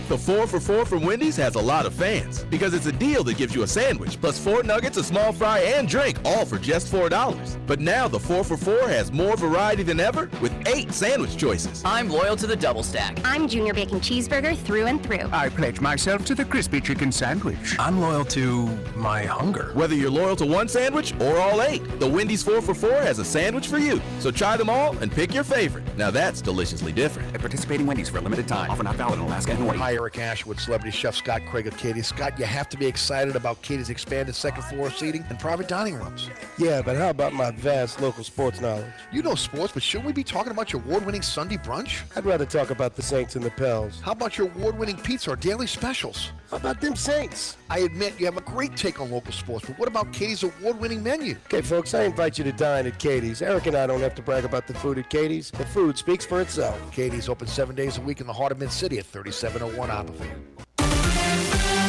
The 4 for $4 from Wendy's has a lot of fans because it's a deal that gives you a sandwich plus 4 nuggets, a small fry, and drink, all for just $4. But now the 4 for $4 has more variety than ever with 8 sandwich choices. I'm loyal to the double stack. I'm Junior Bacon Cheeseburger through and through. I pledge myself to the crispy chicken sandwich. I'm loyal to my hunger. Whether you're loyal to one sandwich or all 8, the Wendy's 4 for $4 has a sandwich for you. So try them all and pick your favorite. Now that's deliciously different. At participating Wendy's for a limited time. Offer not valid in Alaska and Hawaii. Hi, Eric Ashwood, celebrity chef Scott Craig of Katie's. Scott, you have to be excited about Katie's expanded second floor seating and private dining rooms. Yeah, but how about my vast local sports knowledge? You know sports, but shouldn't we be talking about your award-winning Sunday brunch? I'd rather talk about the Saints and the Pels. How about your award-winning pizza or daily specials? How about them Saints? I admit you have a great take on local sports, but what about Katie's award-winning menu? Okay, folks, I invite you to dine at Katie's. Eric and I don't have to brag about the food at Katie's. The food speaks for itself. Katie's open 7 days a week in the heart of Mid-City at 3701 Apathy.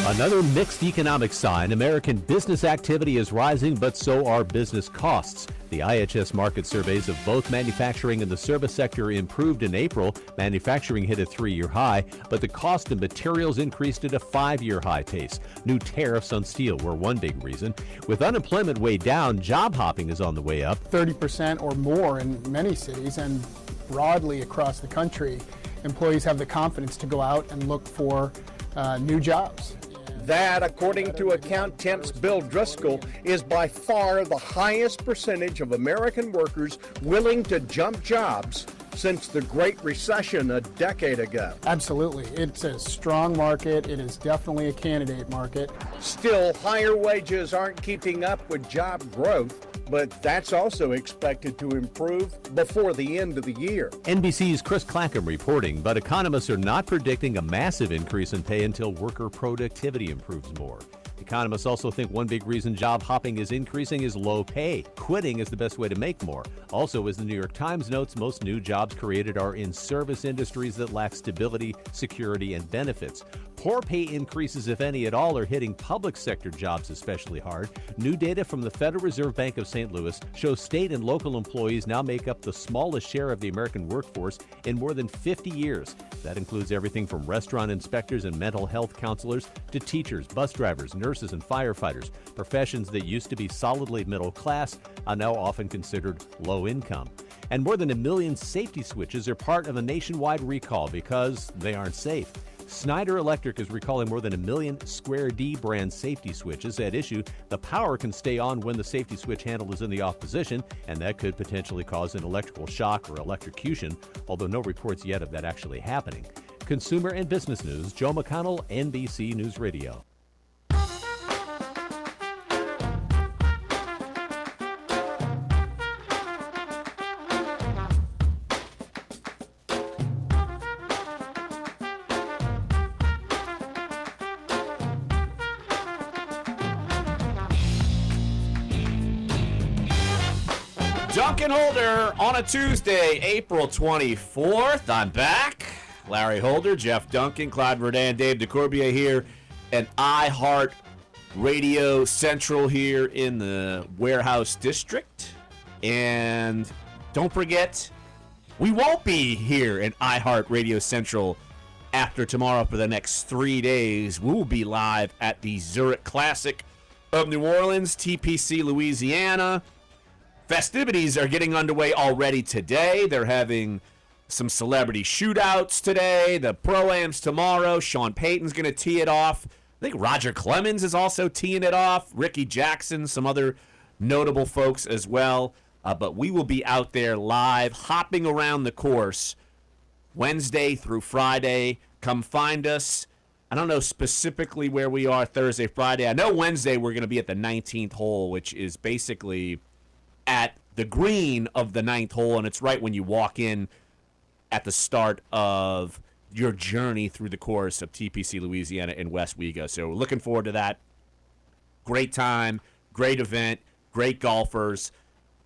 Another mixed economic sign. American business activity is rising, but so are business costs. The IHS market surveys of both manufacturing and the service sector improved in April. Manufacturing hit a 3-year high, but the cost of materials increased at a 5-year high pace. New tariffs on steel were one big reason. With unemployment way down, job hopping is on the way up. 30% or more in many cities and broadly across the country. Employees have the confidence to go out and look for new jobs. That, according to Account Temp's Bill Driscoll, is by far the highest percentage of American workers willing to jump jobs since the Great Recession a decade ago. Absolutely. It's a strong market. It is definitely a candidate market. Still, higher wages aren't keeping up with job growth, but that's also expected to improve before the end of the year. NBC's Chris Clackham reporting, but economists are not predicting a massive increase in pay until worker productivity improves more. Economists also think one big reason job hopping is increasing is low pay. Quitting is the best way to make more. Also, as the New York Times notes, most new jobs created are in service industries that lack stability, security, and benefits. Poor pay increases, if any at all, are hitting public sector jobs especially hard. New data from the Federal Reserve Bank of St. Louis shows state and local employees now make up the smallest share of the American workforce in more than 50 years. That includes everything from restaurant inspectors and mental health counselors to teachers, bus drivers, nurses, and firefighters. Professions that used to be solidly middle class are now often considered low income. And more than 1 million safety switches are part of a nationwide recall because they aren't safe. Snyder Electric is recalling more than 1 million Square D brand safety switches. At issue, the power can stay on when the safety switch handle is in the off position, and that could potentially cause an electrical shock or electrocution, although no reports yet of that actually happening. Consumer and Business News, Joe McConnell, NBC News Radio. Dunc and Holder on a Tuesday, April 24th. I'm back. Larry Holder, Jeff Duncan, Clyde Verdun, Dave DeCorbier here at iHeart Radio Central here in the Warehouse District. And don't forget, we won't be here at iHeart Radio Central after tomorrow for the next 3 days. We will be live at the Zurich Classic of New Orleans, TPC, Louisiana. Festivities are getting underway already today. They're having some celebrity shootouts today. The Pro-Ams tomorrow. Sean Payton's going to tee it off. I think Roger Clemens is also teeing it off. Ricky Jackson, some other notable folks as well. But we will be out there live, hopping around the course Wednesday through Friday. Come find us. I don't know specifically where we are Thursday, Friday. I know Wednesday we're going to be at the 19th hole, which is basically at the green of the 9th hole, and it's right when you walk in at the start of your journey through the course of TPC Louisiana in West Wego. So we're looking forward to that. Great time, great event, great golfers.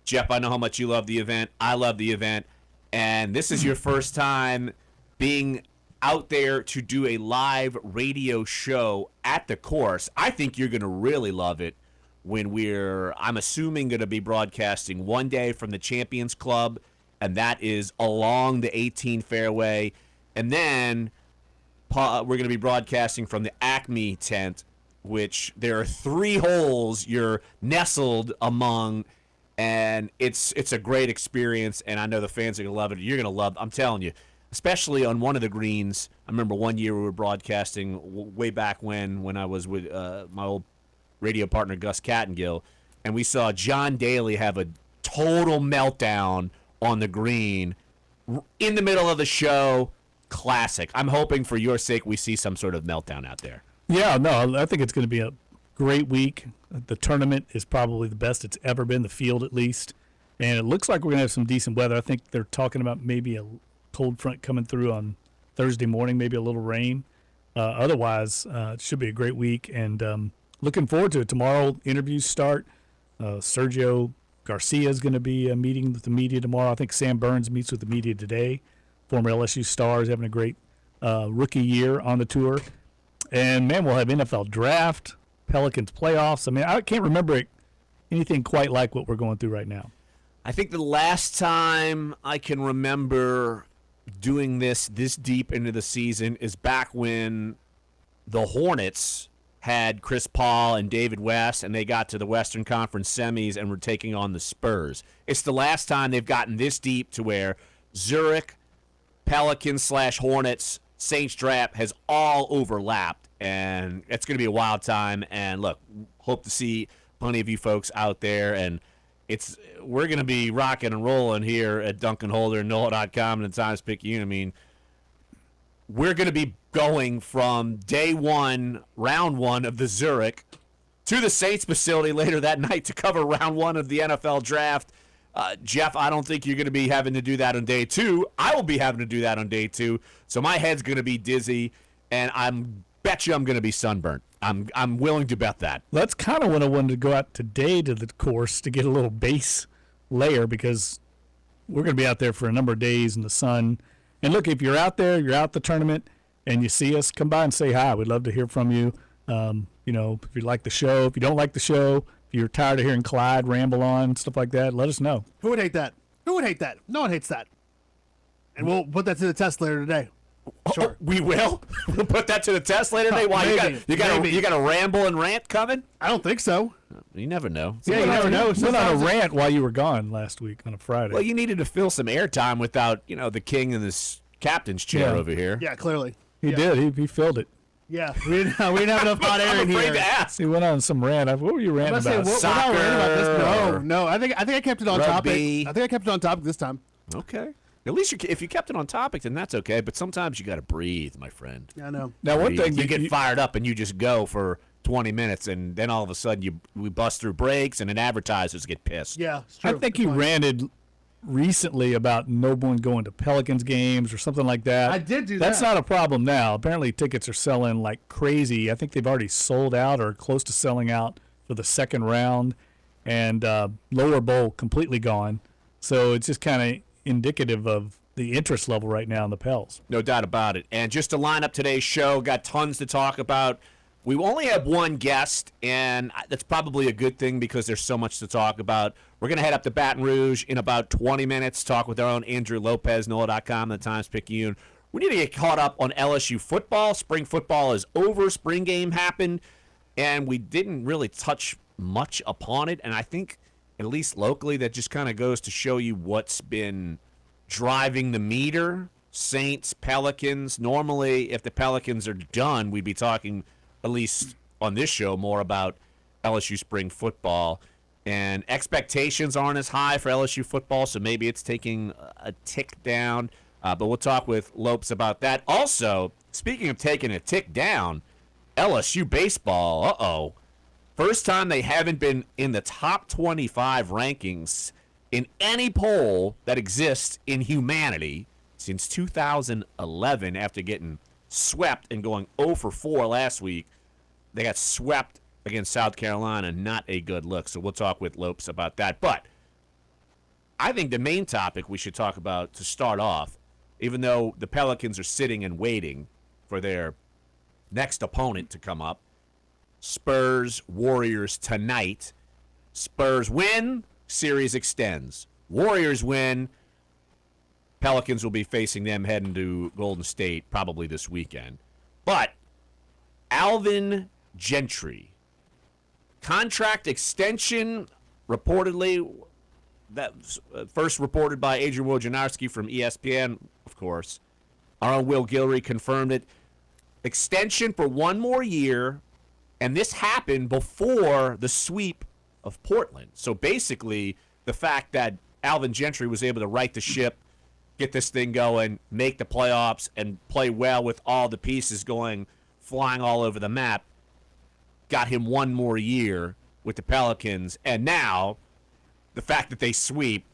Jeff, I know how much you love the event. I love the event. And this is your first time being out there to do a live radio show at the course. I think you're going to really love it when I'm assuming, going to be broadcasting one day from the Champions Club, and that is along the 18 fairway. And then we're going to be broadcasting from the Acme tent, which there are 3 holes you're nestled among, and it's a great experience, and I know the fans are going to love it. You're going to love it. I'm telling you, especially on one of the greens. I remember one year we were broadcasting way back when I was with my old radio partner Gus Cattengill, and we saw John Daly have a total meltdown on the green in the middle of the show. Classic. I'm hoping for your sake we see some sort of meltdown out there. Yeah, no, I think it's going to be a great week. The tournament is probably the best it's ever been, the field at least. And it looks like we're going to have some decent weather. I think they're talking about maybe a cold front coming through on Thursday morning, maybe a little rain. Otherwise, it should be a great week. And looking forward to it. Tomorrow, interviews start. Sergio Garcia is going to be meeting with the media tomorrow. I think Sam Burns meets with the media today. Former LSU star is having a great rookie year on the tour. And, man, we'll have NFL draft, Pelicans playoffs. I mean, I can't remember anything quite like what we're going through right now. I think the last time I can remember doing this deep into the season is back when the Hornets had Chris Paul and David West, and they got to the Western Conference semis and were taking on the Spurs. It's the last time they've gotten this deep to where Zurich, Pelicans / Hornets, Saints draft has all overlapped, and it's going to be a wild time. And look, hope to see plenty of you folks out there, and we're going to be rocking and rolling here at Dunc and Holder, NOLA.com, and the Times-Picayune. I mean, we're going to be going from day 1, round 1 of the Zurich to the Saints facility later that night to cover round 1 of the NFL draft. Jeff, I don't think you're going to be having to do that on day 2. I will be having to do that on day 2. So my head's going to be dizzy, and bet you I'm going to be sunburnt. I'm willing to bet that. That's kind of when I wanted to go out today to the course to get a little base layer, because we're going to be out there for a number of days in the sun. And look, if you're out there, you're out the tournament, and you see us, come by and say hi. We'd love to hear from you. If you like the show, if you don't like the show, if you're tired of hearing Clyde ramble on, stuff like that, let us know. Who would hate that? Who would hate that? No one hates that. And we'll put that to the test later today. Sure. We will? We'll put that to the test later today? Why? You got a ramble and rant coming? I don't think so. You never know. Yeah, you never know. You went on a rant while you were gone last week on a Friday. Well, you needed to fill some airtime without, the king in this captain's chair over here. Yeah, clearly. He did. He filled it. Yeah, we didn't have enough hot air in here. I'm afraid to ask. He went on some rant. What were you ranting about? Soccer. We're not ranting about this. No. I think I kept it on topic. Rugby. I think I kept it on topic this time. Okay. At least if you kept it on topic, then that's okay. But sometimes you got to breathe, my friend. Yeah, I know. Now, one thing you get fired up and you just go for 20 minutes, and then all of a sudden we bust through breaks, and then advertisers get pissed. Yeah, it's true. I think you ranted recently about no one going to Pelicans games or something like that. I did do that. That's not a problem now. Apparently tickets are selling like crazy. I think they've already sold out or close to selling out for the second round, and lower bowl completely gone. So it's just kind of indicative of the interest level right now in the Pels. No doubt about it. And just to line up today's show, got tons to talk about. We only have one guest, and that's probably a good thing because there's so much to talk about. We're going to head up to Baton Rouge in about 20 minutes, talk with our own Andrew Lopez, NOLA.com, the Times-Picayune. We need to get caught up on LSU football. Spring football is over. Spring game happened, and we didn't really touch much upon it. And I think, at least locally, that just kind of goes to show you what's been driving the meter. Saints, Pelicans. Normally, if the Pelicans are done, we'd be talking, at least on this show, more about LSU spring football. And expectations aren't as high for LSU football, so maybe it's taking a tick down. But we'll talk with Lopes about that. Also, speaking of taking a tick down, LSU baseball, first time they haven't been in the top 25 rankings in any poll that exists in humanity since 2011 after getting swept and going 0 for 4 last week. They got swept against South Carolina. Not a good look. So we'll talk with Lopes about that. But I think the main topic we should talk about to start off, even though the Pelicans are sitting and waiting for their next opponent to come up, Spurs, Warriors tonight. Spurs win, series extends. Warriors win, Pelicans will be facing them heading to Golden State probably this weekend. But Alvin Gentry, contract extension, reportedly, that was first reported by Adrian Wojnarowski from ESPN, of course. Our own Will Guillory confirmed it. Extension for one more year, and this happened before the sweep of Portland. So basically, the fact that Alvin Gentry was able to right the ship, get this thing going, make the playoffs, and play well with all the pieces going, flying all over the map, got him one more year with the Pelicans. And now, the fact that they sweep,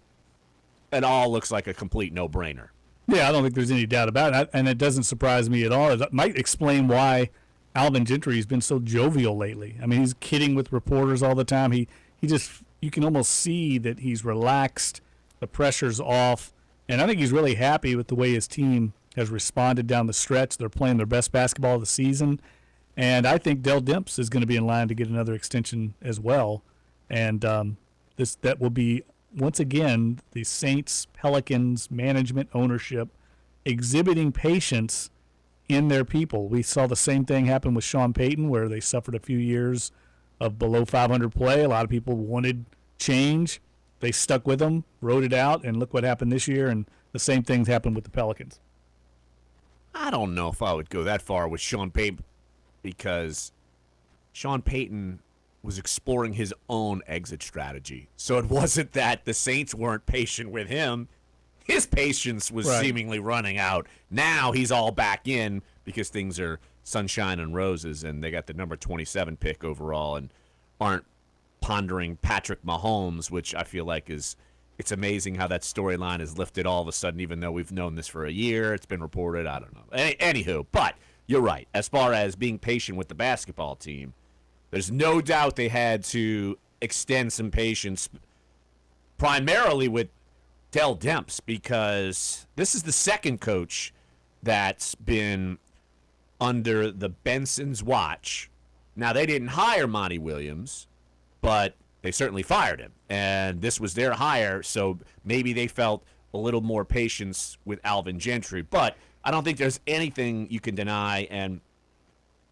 it all looks like a complete no-brainer. Yeah, I don't think there's any doubt about it, and it doesn't surprise me at all. It might explain why Alvin Gentry has been so jovial lately. I mean, he's kidding with reporters all the time. He just, you can almost see that he's relaxed, the pressure's off, and I think he's really happy with the way his team has responded down the stretch. They're playing their best basketball of the season, and I think Dell Demps is going to be in line to get another extension as well, and that will be, once again, the Saints, Pelicans, management, ownership, exhibiting patience in their people. We saw the same thing happen with Sean Payton, where they suffered a few years of below 500 play. A lot of people wanted change. They stuck with them, rode it out, and look what happened this year, and the same things happened with the Pelicans. I don't know if I would go that far with Sean Payton, because Sean Payton was exploring his own exit strategy. So it wasn't that the Saints weren't patient with him. His patience was seemingly running out. Now he's all back in because things are sunshine and roses, and they got the number 27 pick overall and aren't pondering Patrick Mahomes, which I feel like it's amazing how that storyline is lifted all of a sudden, even though we've known this for a year. It's been reported. I don't know. Anywho, but you're right. As far as being patient with the basketball team, there's no doubt they had to extend some patience, primarily with Dell Demps, because this is the second coach that's been under the Benson's watch. Now, they didn't hire Monty Williams, but they certainly fired him, and this was their hire, so maybe they felt a little more patience with Alvin Gentry. But I don't think there's anything you can deny, and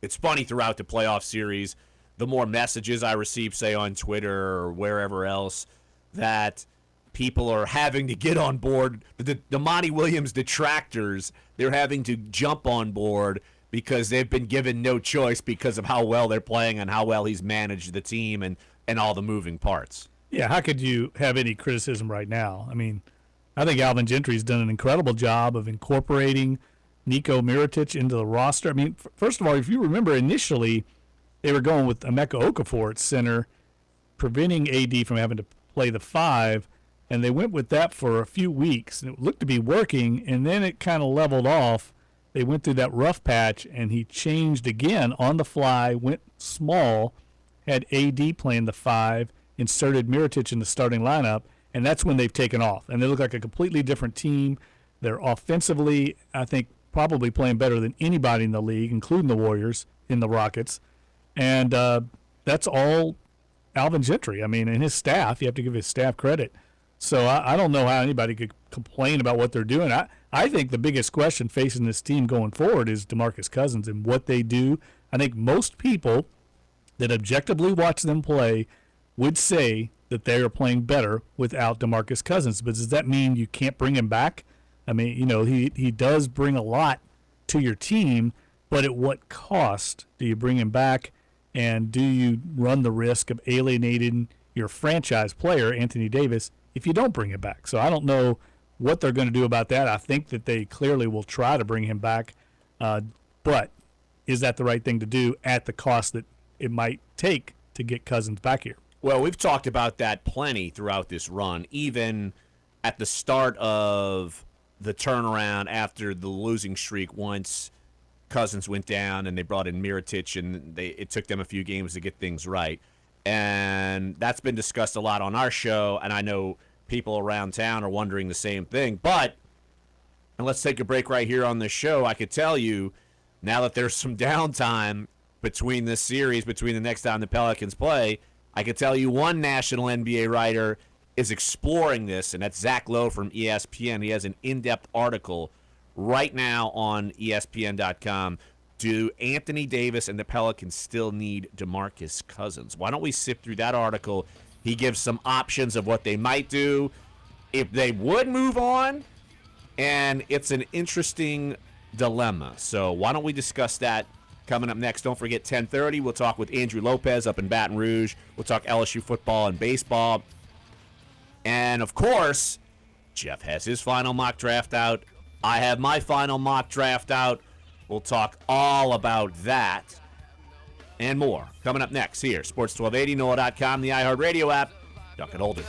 it's funny throughout the playoff series, the more messages I receive, say, on Twitter or wherever else, that people are having to get on board. The Monty Williams detractors, they're having to jump on board because they've been given no choice because of how well they're playing and how well he's managed the team and all the moving parts. Yeah, how could you have any criticism right now? I mean, I think Alvin Gentry's done an incredible job of incorporating Nico Mirotic into the roster. I mean, first of all, if you remember initially, they were going with Emeka Okafor at center, preventing AD from having to play the 5, and they went with that for a few weeks, and it looked to be working, and then it kind of leveled off. They went through that rough patch, and he changed again on the fly, went small, had AD playing the 5, inserted Mirotic in the starting lineup, and that's when they've taken off. And they look like a completely different team. They're offensively, I think, probably playing better than anybody in the league, including the Warriors in the Rockets. And that's all Alvin Gentry. I mean, and his staff, you have to give his staff credit. So I don't know how anybody could complain about what they're doing. I think the biggest question facing this team going forward is DeMarcus Cousins and what they do. I think most people that objectively watch them play would say that they are playing better without DeMarcus Cousins. But does that mean you can't bring him back? I mean, you know, he does bring a lot to your team, but at what cost do you bring him back? And do you run the risk of alienating your franchise player, Anthony Davis, if you don't bring him back? So I don't know what they're going to do about that. I think that they clearly will try to bring him back. But is that the right thing to do at the cost that it might take to get Cousins back here? Well, we've talked about that plenty throughout this run, even at the start of the turnaround after the losing streak once Cousins went down and they brought in Mirotic, and it took them a few games to get things right. And that's been discussed a lot on our show, and I know people around town are wondering the same thing. But, and let's take a break right here on this show, I could tell you, now that there's some downtime between this series, between the next time the Pelicans play, I could tell you one national NBA writer is exploring this, and that's Zach Lowe from ESPN. He has an in-depth article right now on ESPN.com Do Anthony Davis and the Pelicans still need DeMarcus Cousins? Why don't we sift through that article? He gives some options of what they might do if they would move on, and it's an interesting dilemma. So why don't we discuss that coming up next? Don't forget, 10:30, we'll talk with Andrew Lopez up in Baton Rouge. We'll talk LSU football and baseball. And, of course, Jeff has his final mock draft out. I have my final mock draft out. We'll talk all about that and more coming up next here. Sports 1280, NOLA.com, the iHeartRadio app. Dunc and Holder.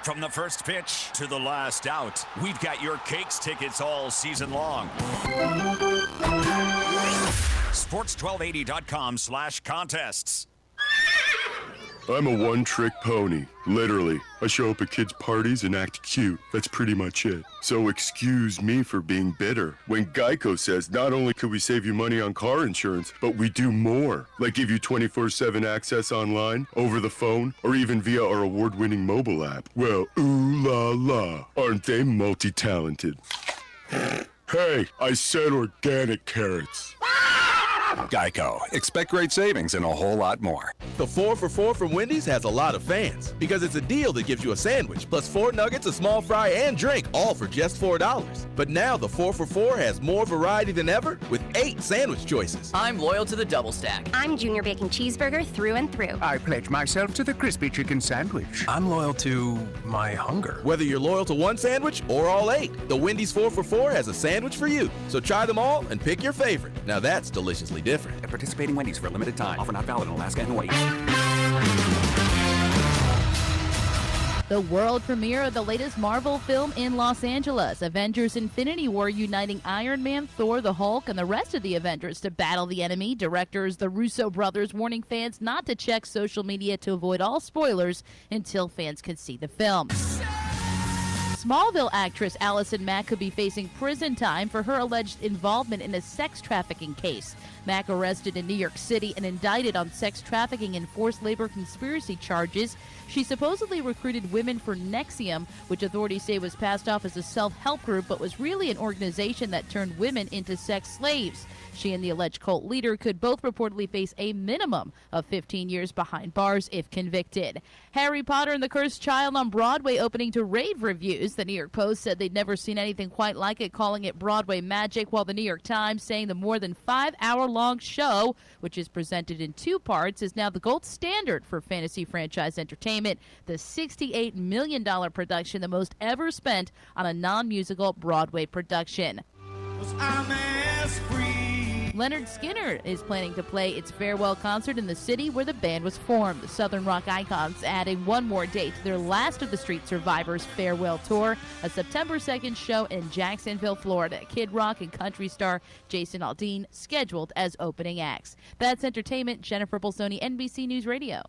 From the first pitch to the last out, we've got your Cakes tickets all season long. Sports1280.com/contests. I'm a one-trick pony. Literally. I show up at kids' parties and act cute. That's pretty much it. So excuse me for being bitter. When Geico says not only could we save you money on car insurance, but we do more. Like give you 24/7 access online, over the phone, or even via our award-winning mobile app. Well, ooh la la. Aren't they multi-talented? Hey, I said organic carrots. Geico. Expect great savings and a whole lot more. The 4 for $4 from Wendy's has a lot of fans because it's a deal that gives you a sandwich plus 4 nuggets, a small fry, and drink, all for just $4. But now the 4 for $4 has more variety than ever with 8 sandwich choices. I'm loyal to the double stack. I'm Junior Bacon Cheeseburger through and through. I pledge myself to the crispy chicken sandwich. I'm loyal to my hunger. Whether you're loyal to one sandwich or all 8, the Wendy's 4 for $4 has a sandwich for you. So try them all and pick your favorite. Now that's deliciously different. At participating Wendy's for a limited time. Offer not valid in Alaska and Hawaii. The world premiere of the latest Marvel film in Los Angeles, Avengers Infinity War, uniting Iron Man, Thor, the Hulk, and the rest of the Avengers to battle the enemy. Directors the Russo brothers warning fans not to check social media to avoid all spoilers until fans can see the film. Smallville actress Allison Mack could be facing prison time for her alleged involvement in a sex trafficking case. Mack, arrested in New York City and indicted on sex trafficking and forced labor conspiracy charges. She supposedly recruited women for Nexium, which authorities say was passed off as a self-help group but was really an organization that turned women into sex slaves. She and the alleged cult leader could both reportedly face a minimum of 15 years behind bars if convicted. Harry Potter and the Cursed Child on Broadway opening to rave reviews. The New York Post said they'd never seen anything quite like it, calling it Broadway magic, while the New York Times saying the more than 5-hour-long show, which is presented in 2 parts, is now the gold standard for fantasy franchise entertainment. The $68 million production, the most ever spent on a non-musical Broadway production. Leonard Skinner is planning to play its farewell concert in the city where the band was formed. The Southern rock icons adding one more date to their Last of the Street Survivors farewell tour, a September 2nd show in Jacksonville, Florida. Kid Rock and country star Jason Aldean scheduled as opening acts. That's entertainment. Jennifer Bolsoni, NBC News Radio.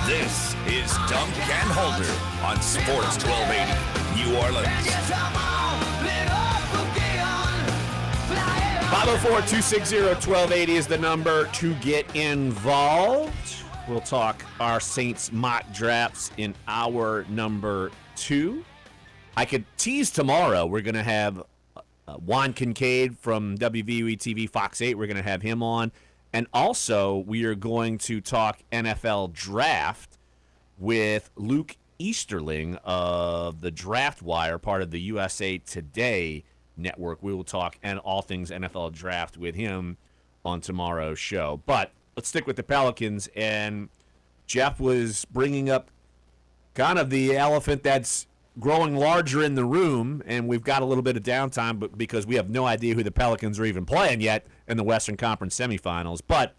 This is Dunc and Holder on Sports 1280, New Orleans. 504-260-1280 is the number to get involved. We'll talk our Saints mock drafts in hour number 2. I could tease tomorrow. We're going to have Juan Kincaid from WVUE TV Fox 8. We're going to have him on. And also, we are going to talk NFL draft with Luke Easterling of the Draft Wire, part of the USA Today network. We will talk and all things NFL draft with him on tomorrow's show. But let's stick with the Pelicans. And Jeff was bringing up kind of the elephant that's growing larger in the room, and we've got a little bit of downtime but because we have no idea who the Pelicans are even playing yet in the Western Conference semifinals. But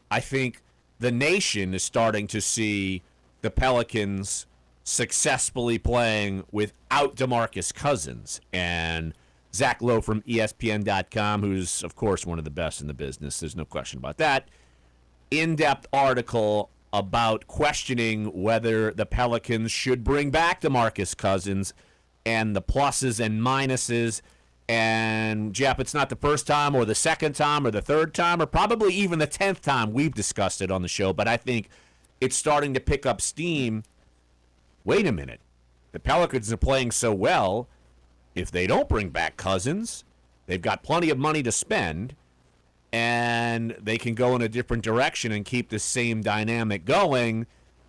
I think the nation is starting to see the Pelicans successfully playing without DeMarcus Cousins. And Zach Lowe from ESPN.com, who's, of course, one of the best in the business, there's no question about that, in-depth article about questioning whether the Pelicans should bring back DeMarcus Cousins and the pluses and minuses. And, Jeff, it's not the first time or the second time or the third time or probably even the 10th time we've discussed it on the show, but I think it's starting to pick up steam. Wait a minute. The Pelicans are playing so well. If they don't bring back Cousins, they've got plenty of money to spend, and they can go in a different direction and keep the same dynamic going.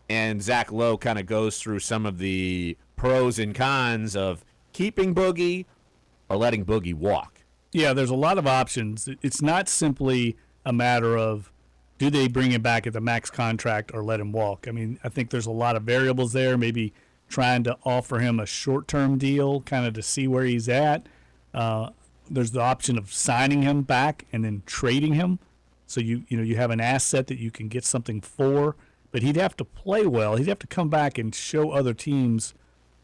And Zach Lowe kind of goes through some of the pros and cons of keeping Boogie or letting Boogie walk. Yeah, there's a lot of options. It's not simply a matter of do they bring him back at the max contract or let him walk. I mean, I think there's a lot of variables there, maybe trying to offer him a short-term deal kind of to see where he's at. There's the option of signing him back and then trading him. So you have an asset that you can get something for, but he'd have to play well. He'd have to come back and show other teams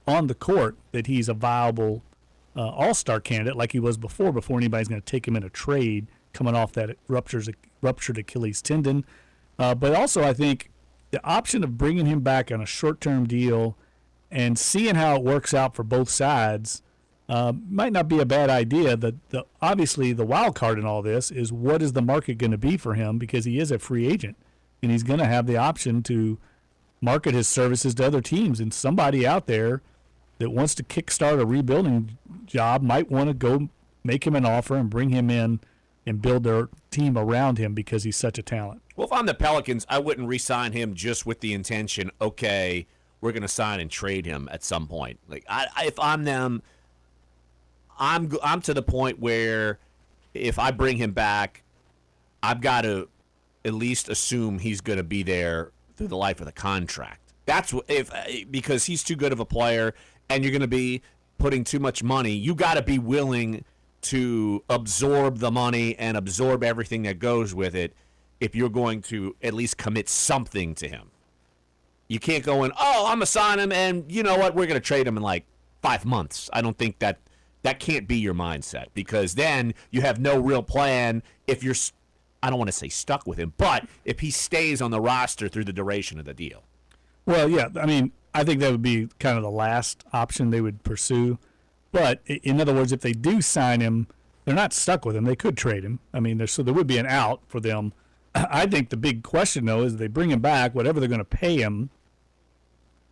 on the court that he's a viable all-star candidate like he was before anybody's going to take him in a trade coming off that ruptured Achilles tendon. But also I think the option of bringing him back on a short-term deal and seeing how it works out for both sides might not be a bad idea. Obviously, the wild card in all this is what is the market going to be for him, because he is a free agent, and he's going to have the option to market his services to other teams. And somebody out there that wants to kickstart a rebuilding job might want to go make him an offer and bring him in and build their team around him because he's such a talent. Well, if I'm the Pelicans, I wouldn't re-sign him just with the intention, okay, we're going to sign and trade him at some point. Like, if I'm them, I'm to the point where if I bring him back, I've got to at least assume he's going to be there through the life of the contract. That's because he's too good of a player, and you're going to be putting too much money. You got to be willing to absorb the money and absorb everything that goes with it if you're going to at least commit something to him. You can't go in, I'm going to sign him, and you know what, we're going to trade him in like 5 months. I don't think that can't be your mindset, because then you have no real plan if you're, I don't want to say stuck with him, but if he stays on the roster through the duration of the deal. Well, yeah, I mean, I think that would be kind of the last option they would pursue. But in other words, if they do sign him, they're not stuck with him. They could trade him. I mean, there would be an out for them. I think the big question, though, is they bring him back, whatever they're going to pay him,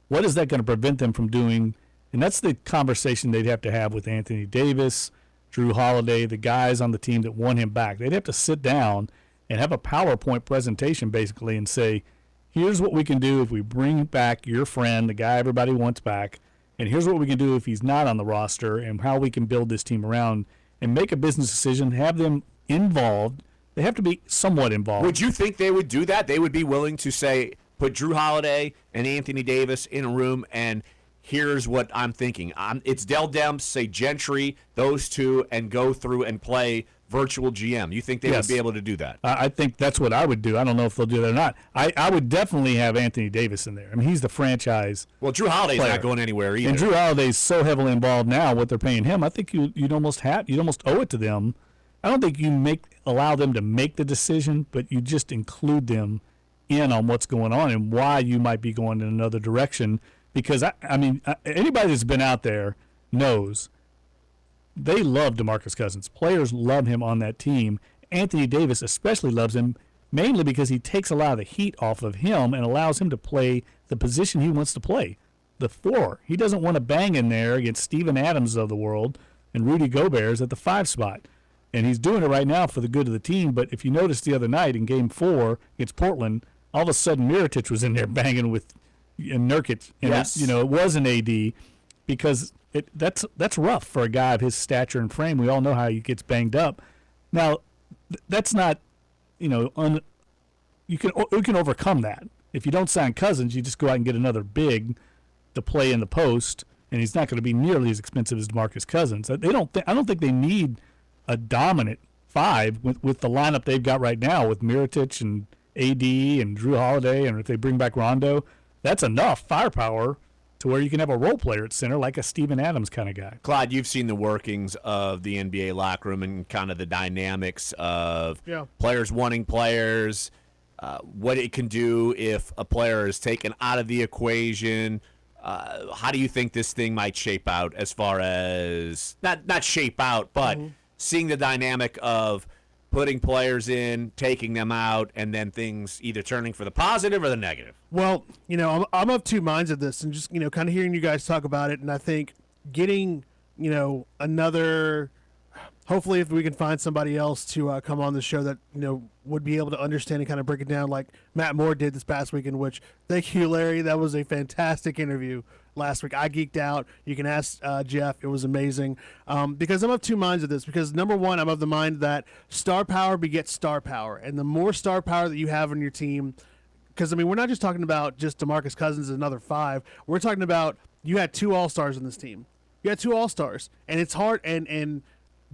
what is that going to prevent them from doing? And that's the conversation they'd have to have with Anthony Davis, Drew Holiday, the guys on the team that want him back. They'd have to sit down and have a PowerPoint presentation, basically, and say, here's what we can do if we bring back your friend, the guy everybody wants back, and here's what we can do if he's not on the roster, and how we can build this team around and make a business decision, have them involved. They have to be somewhat involved. Would you think they would do that? They would be willing to say, put Drew Holiday and Anthony Davis in a room, and here's what I'm thinking. It's Dell Demps, say Gentry, those two, and go through and play virtual GM. You think they would be able to do that? I think that's what I would do. I don't know if they'll do that or not. I would definitely have Anthony Davis in there. I mean, he's the franchise. Well, Drew Holiday's player. Not going anywhere either. And Drew Holiday's so heavily involved now, what they're paying him, I think you'd almost owe it to them. I don't think you allow them to make the decision, but you just include them in on what's going on and why you might be going in another direction. Because, I mean, anybody that's been out there knows they love DeMarcus Cousins. Players love him on that team. Anthony Davis especially loves him, mainly because he takes a lot of the heat off of him and allows him to play the position he wants to play, the 4. He doesn't want to bang in there against Steven Adams of the world and Rudy Gobert at the 5 spot. And he's doing it right now for the good of the team. But if you noticed the other night in Game 4 against Portland, all of a sudden Mirotic was in there banging with Nurkic. And yes. It was an AD, because that's rough for a guy of his stature and frame. We all know how he gets banged up. Now, that's not, you can overcome that. If you don't sign Cousins, you just go out and get another big to play in the post, and he's not going to be nearly as expensive as DeMarcus Cousins. I don't think they need a dominant 5 with the lineup they've got right now with Mirotic and AD and Drew Holiday, and if they bring back Rondo, that's enough firepower to where you can have a role player at center like a Steven Adams kind of guy. Clyde, you've seen the workings of the NBA locker room and kind of the dynamics of players wanting players, what it can do if a player is taken out of the equation. How do you think this thing might shape out as far as, not shape out, but seeing the dynamic of putting players in, taking them out, and then things either turning for the positive or the negative? Well, I'm of two minds of this, and just kind of hearing you guys talk about it, and I think getting another. Hopefully, if we can find somebody else to come on the show that would be able to understand and kind of break it down like Matt Moore did this past weekend. Which, thank you, Larry. That was a fantastic interview last week. I geeked out. You can ask Jeff. It was amazing. Because I'm of two minds of this. Because number one, I'm of the mind that star power begets star power, and the more star power that you have on your team, because we're not just talking about just DeMarcus Cousins and another 5. We're talking about you had 2 All-Stars in this team. You had 2 All-Stars, and it's hard and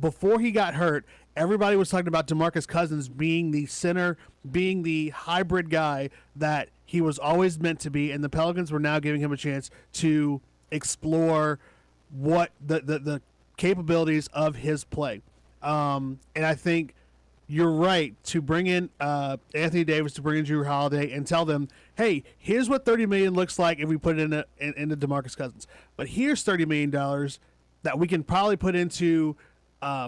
before he got hurt, everybody was talking about DeMarcus Cousins being the center, being the hybrid guy that he was always meant to be, and the Pelicans were now giving him a chance to explore what the capabilities of his play. And I think you're right to bring in Anthony Davis, to bring in Jrue Holiday, and tell them, hey, here's what $30 million looks like if we put it into DeMarcus Cousins. But here's $30 million that we can probably put into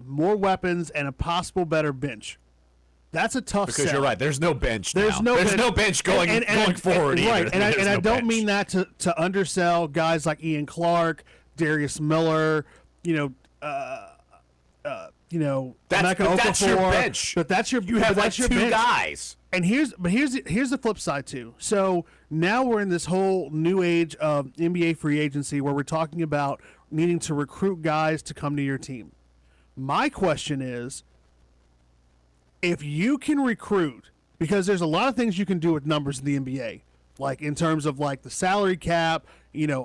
more weapons and a possible better bench. That's a tough because sell. You're right. There's no bench. There's now. no bench going forward. Right, and I don't bench. mean that to undersell guys like Ian Clark, Darius Miller. That's your bench. But that's your you have that's your 2 bench. guys. And here's the flip side too. So now we're in this whole new age of NBA free agency where we're talking about needing to recruit guys to come to your team. My question is, if you can recruit, because there's a lot of things you can do with numbers in the NBA, like in terms of like the salary cap,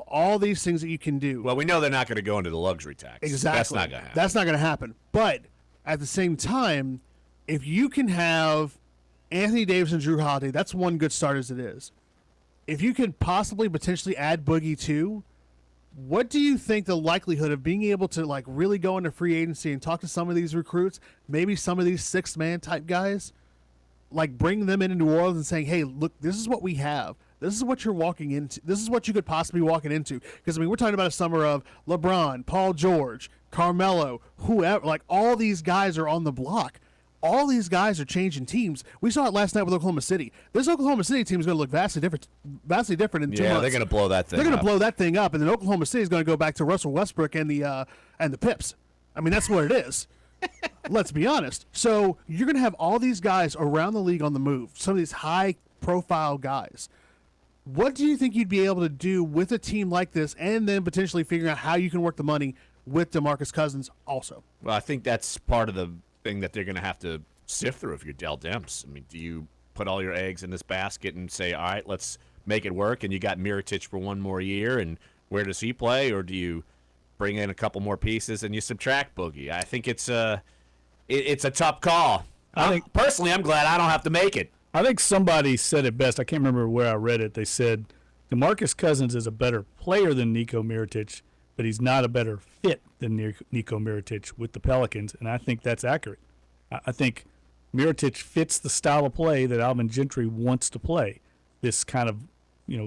all these things that you can do. Well, we know they're not going to go into the luxury tax. Exactly. That's not going to happen. That's not going to happen. But at the same time, if you can have Anthony Davis and Jrue Holiday, that's one good start as it is. If you could possibly potentially add Boogie too, what do you think the likelihood of being able to like really go into free agency and talk to some of these recruits, maybe some of these 6-man type guys, like bring them into New Orleans and saying, hey, look, this is what we have. This is what you're walking into. This is what you could possibly be walking into. Because, we're talking about a summer of LeBron, Paul George, Carmelo, whoever. Like, all these guys are on the block. All these guys are changing teams. We saw it last night with Oklahoma City. This Oklahoma City team is going to look vastly different in 2 months. Yeah, they're going to blow that thing up. They're going to blow that thing up, and then Oklahoma City is going to go back to Russell Westbrook and the Pips. That's what it is. Let's be honest. So you're going to have all these guys around the league on the move, some of these high-profile guys. What do you think you'd be able to do with a team like this, and then potentially figuring out how you can work the money with DeMarcus Cousins also? Well, I think that's part of the thing that they're going to have to sift through if you're Dell Demps. Do you put all your eggs in this basket and say, all right, let's make it work, and you got Mirotic for 1 more year, and where does he play? Or do you bring in a couple more pieces and you subtract Boogie? I think it's a tough call. Personally, I'm glad I don't have to make it. I think somebody said it best. I can't remember where I read it. They said DeMarcus Cousins is a better player than Nico Mirotic, but he's not a better fit than Nico Mirotic with the Pelicans, and I think that's accurate. I think Mirotic fits the style of play that Alvin Gentry wants to play. This kind of,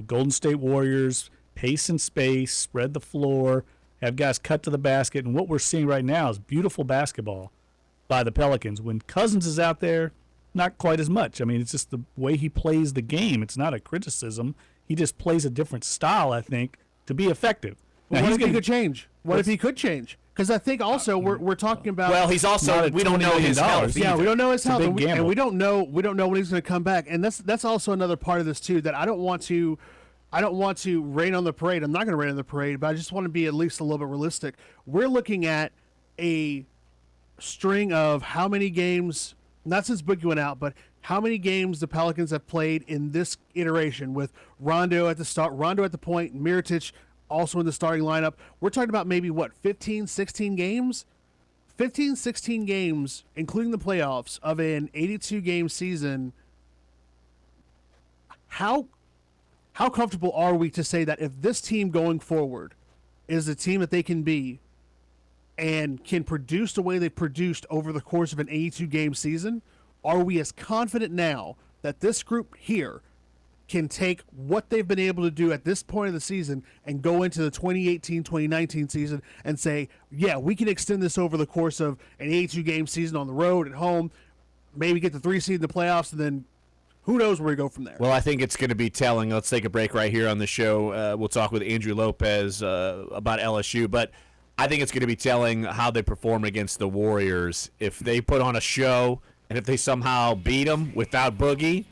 Golden State Warriors, pace and space, spread the floor, have guys cut to the basket, and what we're seeing right now is beautiful basketball by the Pelicans. When Cousins is out there, not quite as much. It's just the way he plays the game. It's not a criticism. He just plays a different style, I think, to be effective. Now, what if he could change? What if he could change? Because I think also we're talking about. Well, he's also we don't know his health. Yeah, we don't know his health, and we don't know when he's going to come back. And that's also another part of this too that I don't want to rain on the parade. I'm not going to rain on the parade, but I just want to be at least a little bit realistic. We're looking at a string of how many games. Not since Boogie went out, but how many games the Pelicans have played in this iteration with Rondo at the start, Rondo at the point, Mirotic also in the starting lineup. We're talking about maybe, 15, 16 games? 15, 16 games, including the playoffs, of an 82-game season. How comfortable are we to say that if this team going forward is the team that they can be, and can produce the way they produced over the course of an 82-game season, are we as confident now that this group here can take what they've been able to do at this point of the season and go into the 2018-2019 season and say, yeah, we can extend this over the course of an 82-game season on the road, at home, maybe get the 3 seed in the playoffs, and then who knows where we go from there. Well, I think it's going to be telling. Let's take a break right here on the show. We'll talk with Andrew Lopez about LSU, but I think it's going to be telling how they perform against the Warriors. If they put on a show and if they somehow beat them without Boogie,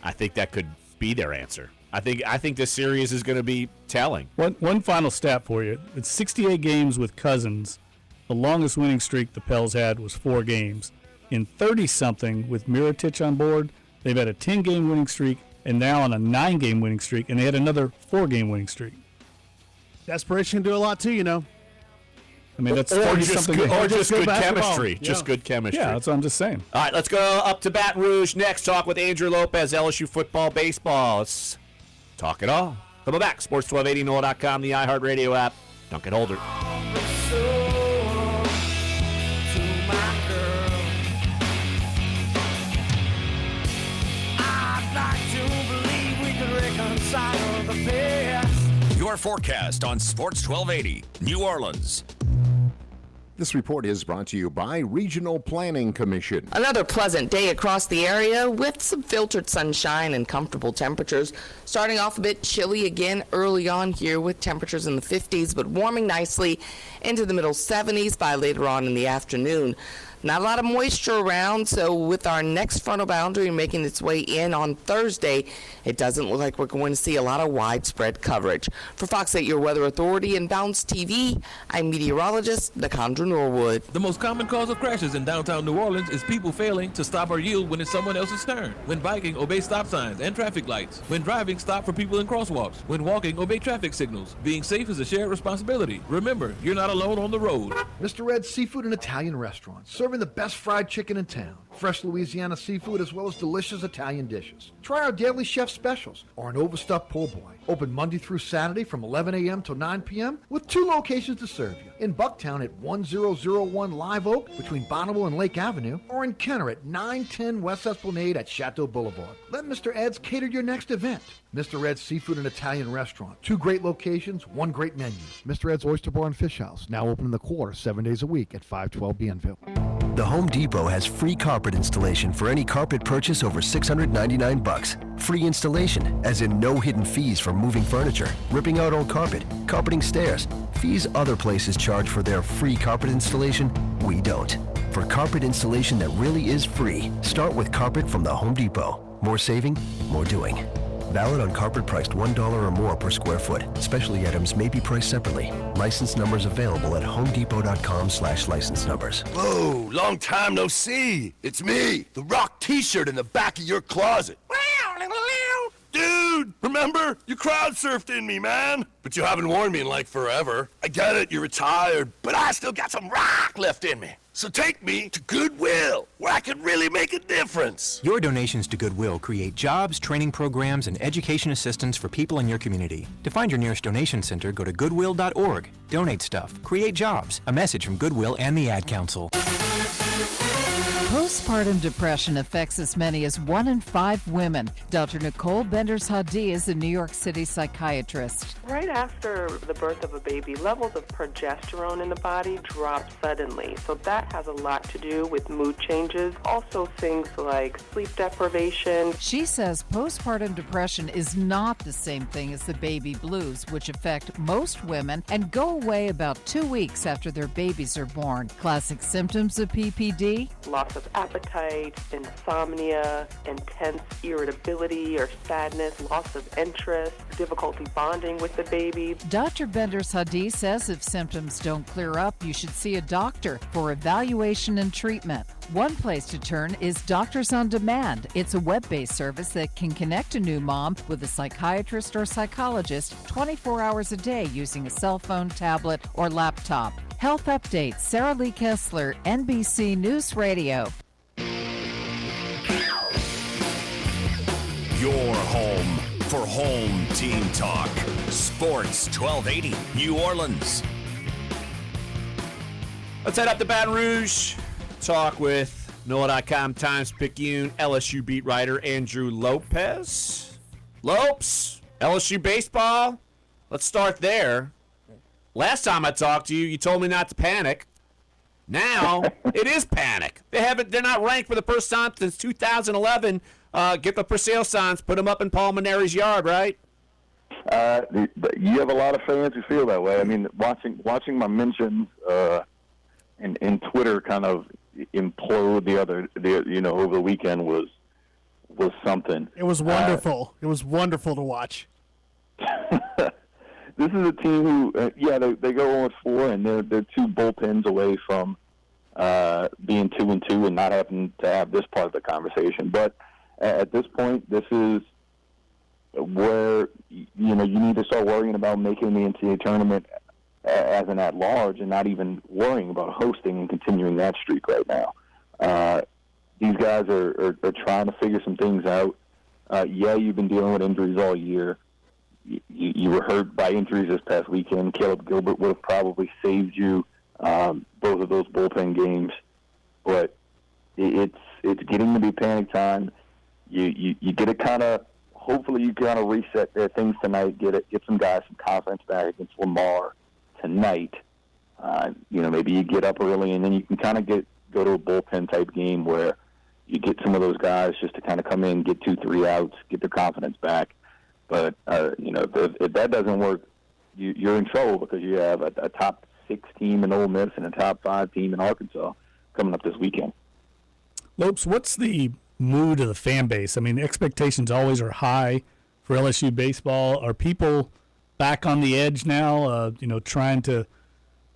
I think that could be their answer. I think this series is going to be telling. One final stat for you. It's 68 games with Cousins. The longest winning streak the Pels had was 4 games. In 30-something with Mirotic on board, they've had a 10-game winning streak and now on a 9-game winning streak, and they had another 4-game winning streak. Desperation can do a lot too, you know. I mean, that's or just good chemistry. Yeah. Just good chemistry. Yeah, that's what I'm just saying. All right, let's go up to Baton Rouge next. Talk with Andrew Lopez, LSU football, baseball. Let's talk it all. Coming back, Sports 1280, NOLA.com, the iHeartRadio app. Dunc and Holder. Your forecast on Sports 1280, New Orleans. This report is brought to you by Regional Planning Commission. Another pleasant day across the area with some filtered sunshine and comfortable temperatures. Starting off a bit chilly again early on here with temperatures in the 50s, but warming nicely into the middle 70s by later on in the afternoon. Not a lot of moisture around, so with our next frontal boundary making its way in on Thursday, it doesn't look like we're going to see a lot of widespread coverage. For Fox 8, your weather authority and Bounce TV, I'm meteorologist Nakandra Norwood. The most common cause of crashes in downtown New Orleans is people failing to stop or yield when it's someone else's turn. When biking, obey stop signs and traffic lights. When driving, stop for people in crosswalks. When walking, obey traffic signals. Being safe is a shared responsibility. Remember, you're not alone on the road. Mr. Red's Seafood and Italian Restaurant, serving the best fried chicken in town. Fresh Louisiana seafood as well as delicious Italian dishes. Try our daily chef specials or an overstuffed po' boy. Open Monday through Saturday from 11 a.m. till 9 p.m. with 2 locations to serve you. In Bucktown at 1001 Live Oak between Bonneville and Lake Avenue, or in Kenner at 910 West Esplanade at Chateau Boulevard. Let Mr. Ed's cater your next event. Mr. Ed's Seafood and Italian Restaurant. 2 great locations, 1 great menu. Mr. Ed's Oyster Bar and Fish House, now open in the quarter 7 days a week at 512 Bienville. The Home Depot has free carpet installation for any carpet purchase over $699. Free installation, as in no hidden fees for moving furniture, ripping out old carpet, carpeting stairs. Fees other places charge for their free carpet installation, we don't. For carpet installation that really is free, start with carpet from the Home Depot. More saving, more doing. Valid on carpet priced $1 or more per square foot. Specialty items may be priced separately. License numbers available at homedepot.com/license numbers. Whoa, long time no see. It's me, the Rock t-shirt in the back of your closet. Dude, remember? You crowd surfed in me, man. But you haven't worn me in like forever. I get it, you're retired, but I still got some rock left in me. So take me to Goodwill, where I can really make a difference. Your donations to Goodwill create jobs, training programs, and education assistance for people in your community. To find your nearest donation center, go to goodwill.org. Donate stuff. Create jobs. A message from Goodwill and the Ad Council. Postpartum depression affects as many as 1 in 5 women. Dr. Nicole Benders-Hadi is a New York City psychiatrist. Right after the birth of a baby, levels of progesterone in the body drop suddenly. So that has a lot to do with mood changes. Also things like sleep deprivation. She says postpartum depression is not the same thing as the baby blues, which affect most women and go away about 2 weeks after their babies are born. Classic symptoms of PPD? Loss of appetite, insomnia, intense irritability or sadness, loss of interest, difficulty bonding with the baby. Dr. Benders-Hadi says if symptoms don't clear up, you should see a doctor for evaluation and treatment. One place to turn is Doctors on Demand. It's a web-based service that can connect a new mom with a psychiatrist or psychologist 24 hours a day using a cell phone, tablet, or laptop. Health Updates, Sarah Lee Kessler, NBC News Radio. Your home for home team talk. Sports 1280, New Orleans. Let's head up to Baton Rouge. Talk with NOLA.com Times-Picayune LSU beat writer Andrew Lopez. Lopes, LSU baseball. Let's start there. Last time I talked to you, you told me not to panic. Now it is panic. They're not ranked for the first time since 2011. Get the for sale signs, put them up in Paul Maneri's yard, right? You have a lot of fans who feel that way. I mean, watching my mentions and Twitter kind of implode over the weekend was something. It was wonderful. It was wonderful to watch. This is a team who, they go 0-4, and they're 2 bullpens away from being 2-2 and not having to have this part of the conversation. But at this point, this is where you need to start worrying about making the NCAA tournament as an at-large and not even worrying about hosting and continuing that streak right now. These guys are trying to figure some things out. You've been dealing with injuries all year. You were hurt by injuries this past weekend. Caleb Gilbert would have probably saved you both of those bullpen games. But it's getting to be panic time. You get to kind of, hopefully you kind of reset their things tonight, get some guys some confidence back against Lamar tonight. Maybe you get up early and then you can kind of go to a bullpen type game where you get some of those guys just to kind of come in, get 2-3 outs, get their confidence back. But if that doesn't work, you're in trouble because you have a top 6 team in Ole Miss and a top 5 team in Arkansas coming up this weekend. Lopes, what's the mood of the fan base? I mean, expectations always are high for LSU baseball. Are people back on the edge now?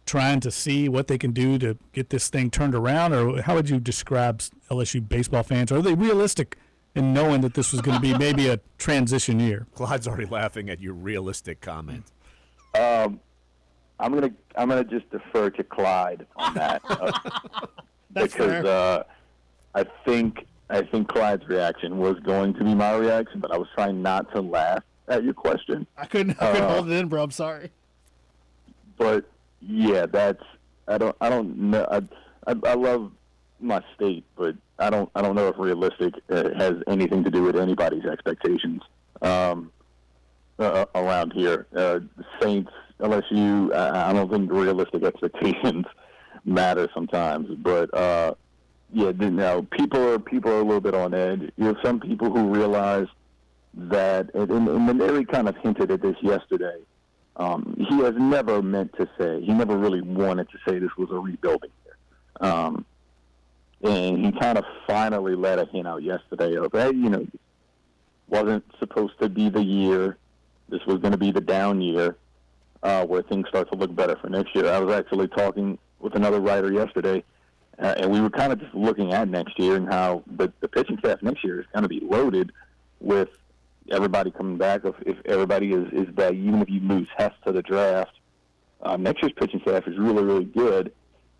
Trying to see what they can do to get this thing turned around, or how would you describe LSU baseball fans? Are they realistic in knowing that this was going to be maybe a transition year? Clyde's already laughing at your realistic comment. I'm gonna just defer to Clyde on that because I think Clyde's reaction was going to be my reaction, but I was trying not to laugh at your question. I couldn't hold it in, bro. I'm sorry. But yeah, I don't know. I love my state, but I don't know if realistic has anything to do with anybody's expectations around here. Saints, LSU, I don't think realistic expectations matter sometimes, but people are a little bit on edge. You have some people who realize that, and Maneri kind of hinted at this yesterday. He has never meant to say, he never really wanted to say this was a rebuilding year. And he kind of finally let a hint out yesterday of, hey, wasn't supposed to be the year. This was going to be the down year where things start to look better for next year. I was actually talking with another writer yesterday, and we were kind of just looking at next year and how the pitching staff next year is going to be loaded with everybody coming back. If everybody is back, even if you lose Hess to the draft, next year's pitching staff is really, really good.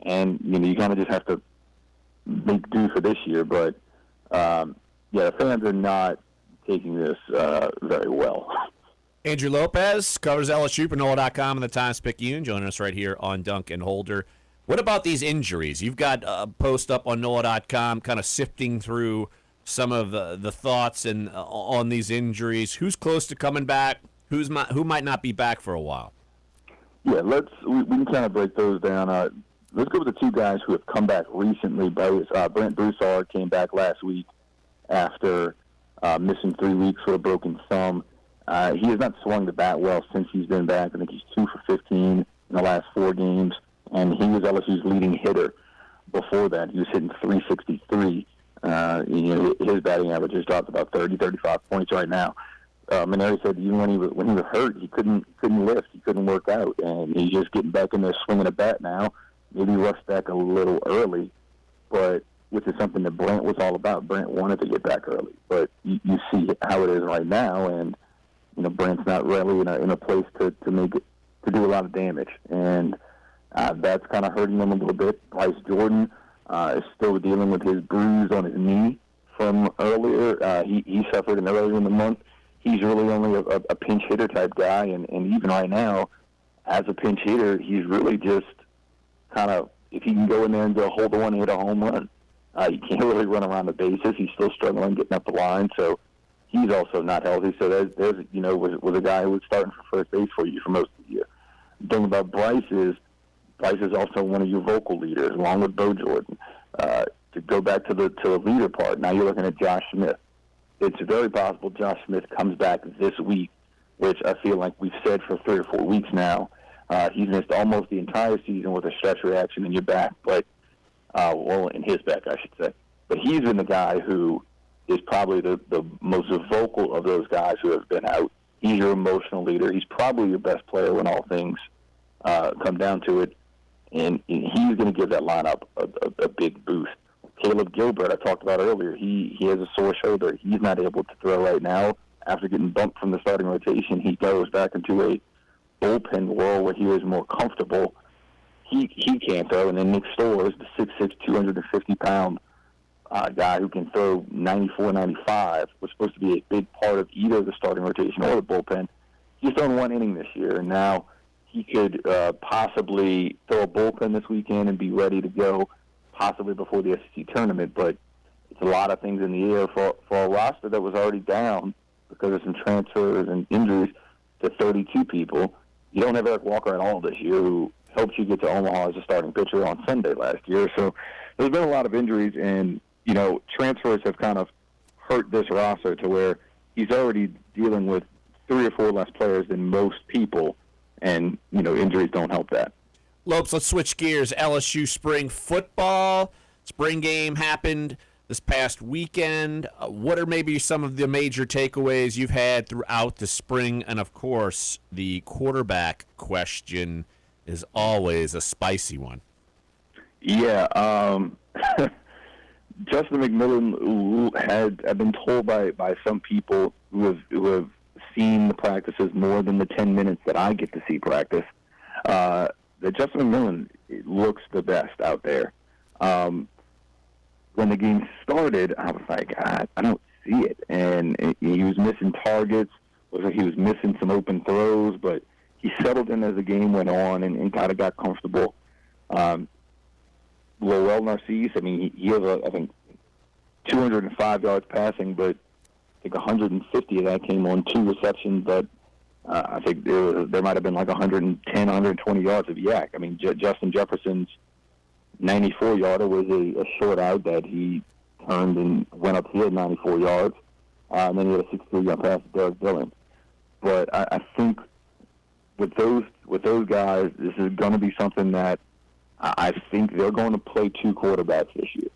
And, you kind of just have to make do for this year. But, the fans are not taking this very well. Andrew Lopez covers LSU for NOLA.com and the Times-Picayune, joining us right here on Dunc and Holder. What about these injuries? You've got a post up on NOLA.com kind of sifting through some of the thoughts and on these injuries. Who's close to coming back? Who might not be back for a while? Yeah, we can kind of break those down. Let's go with the 2 guys who have come back recently. Brent Broussard came back last week after missing 3 weeks with a broken thumb. He has not swung the bat well since he's been back. I think he's 2 for 15 in the last 4 games, and he was LSU's leading hitter before that. He was hitting .363. His batting average has dropped about 35 points right now. Maneri said even when he was hurt, he couldn't lift, he couldn't work out, and he's just getting back in there swinging a bat now. Maybe rushed back a little early, but which is something that Brent was all about. Brent wanted to get back early, but you see how it is right now, and Brent's not really in a place to do a lot of damage, and that's kind of hurting him a little bit. Bryce Jordan is still dealing with his bruise on his knee from earlier. He suffered earlier in the month. He's really only a pinch hitter type guy, and even right now, as a pinch hitter, he's really just kind of, if he can go in there and hold the one, hit a home run. He can't really run around the bases. He's still struggling getting up the line, so he's also not healthy. So there's was a guy who was starting for first base for you for most of the year. The thing about Bryce is Spice is also one of your vocal leaders, along with Bo Jordan. To go back to the leader part, now you're looking at Josh Smith. It's very possible Josh Smith comes back this week, which I feel like we've said for 3 or 4 weeks now. He's missed almost the entire season with a stress reaction in your back, but in his back, I should say. But he's been the guy who is probably the most vocal of those guys who have been out. He's your emotional leader. He's probably your best player when all things come down to it, and he's going to give that lineup a big boost. Caleb Gilbert, I talked about earlier, he has a sore shoulder. He's not able to throw right now. After getting bumped from the starting rotation, he goes back into a bullpen role where he is more comfortable. He can't throw, and then Nick Storrs, the 6'6", 250-pound guy who can throw 94, 95, was supposed to be a big part of either the starting rotation or the bullpen. He's thrown 1 inning this year, and now he could possibly throw a bullpen this weekend and be ready to go possibly before the SEC tournament. But it's a lot of things in the air for a roster that was already down because of some transfers and injuries to 32 people. You don't have Eric Walker at all this year, who helped you get to Omaha as a starting pitcher on Sunday last year. So there's been a lot of injuries, and transfers have kind of hurt this roster to where he's already dealing with 3 or 4 less players than most people, and injuries don't help that. Lopes, let's switch gears. LSU spring football. Spring game happened this past weekend. What are maybe some of the major takeaways you've had throughout the spring? And, of course, the quarterback question is always a spicy one. Yeah. Justin McMillan had been told by some people who have seen the practices more than the 10 minutes that I get to see practice, that Justin McMillan looks the best out there. When the game started, I was like, I don't see it. And he was missing targets. Looked like he was missing some open throws, but he settled in as the game went on and kind of got comfortable. Lowell Narcisse, he has, I think, 205 yards passing, but I think 150 of that came on 2 receptions, but I think there might have been like 110, 120 yards of yak. Justin Jefferson's 94-yarder was a short out that he turned and went upfield 94 yards, and then he had a 63-yard pass to Derek Dillon. But I think with those guys, this is going to be something that I think they're going to play 2 quarterbacks this year.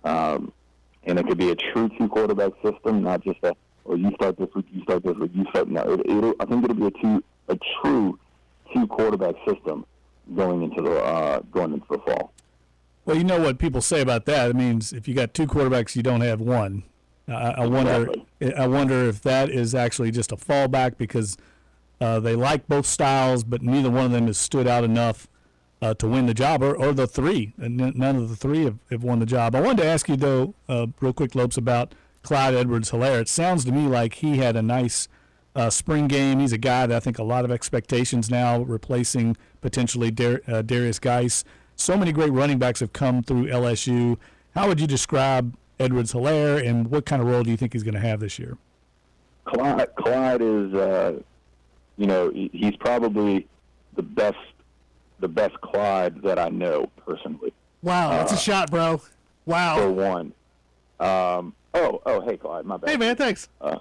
And it could be a true 2 quarterback system, not just you start this week, you start this week, you start. No, I think it'll be a true 2 quarterback system going into the fall. Well, you know what people say about that. It means if you got 2 quarterbacks, you don't have one. I wonder if that is actually just a fallback because they like both styles, but neither one of them has stood out enough to win the job, or the 3. And none of the 3 have won the job. I wanted to ask you, though, real quick, Lopes, about Clyde Edwards-Helaire. It sounds to me like he had a nice spring game. He's a guy that I think a lot of expectations now, replacing potentially Darius Geis. So many great running backs have come through LSU. How would you describe Edwards-Helaire, and what kind of role do you think he's going to have this year? Clyde is, he's probably the best Clyde that I know personally. Wow, that's a shot, bro. Wow. For one. Hey, Clyde, my bad. Hey, man, thanks. I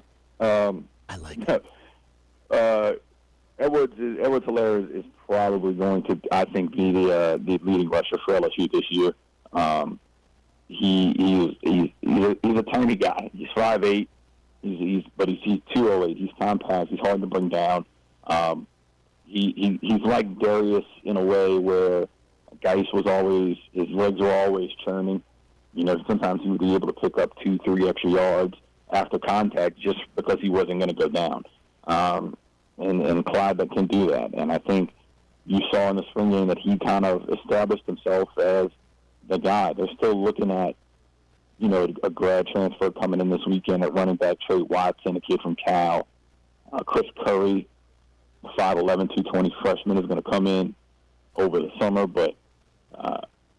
like it. Edwards-Helaire is probably going to, I think, be the leading rusher for LSU this year. He's a tiny guy. He's 5'8". But he's 208. He's compact. He's hard to bring down. He's like Darius in a way where Geis was always, his legs were always churning. Sometimes he would be able to pick up 2-3 extra yards after contact just because he wasn't going to go down. And Clyde that can do that. And I think you saw in the spring game that he kind of established himself as the guy. They're still looking at, a grad transfer coming in this weekend at running back, Trey Watson, a kid from Cal. Chris Curry, 5'11", 220 freshman, is going to come in over the summer. But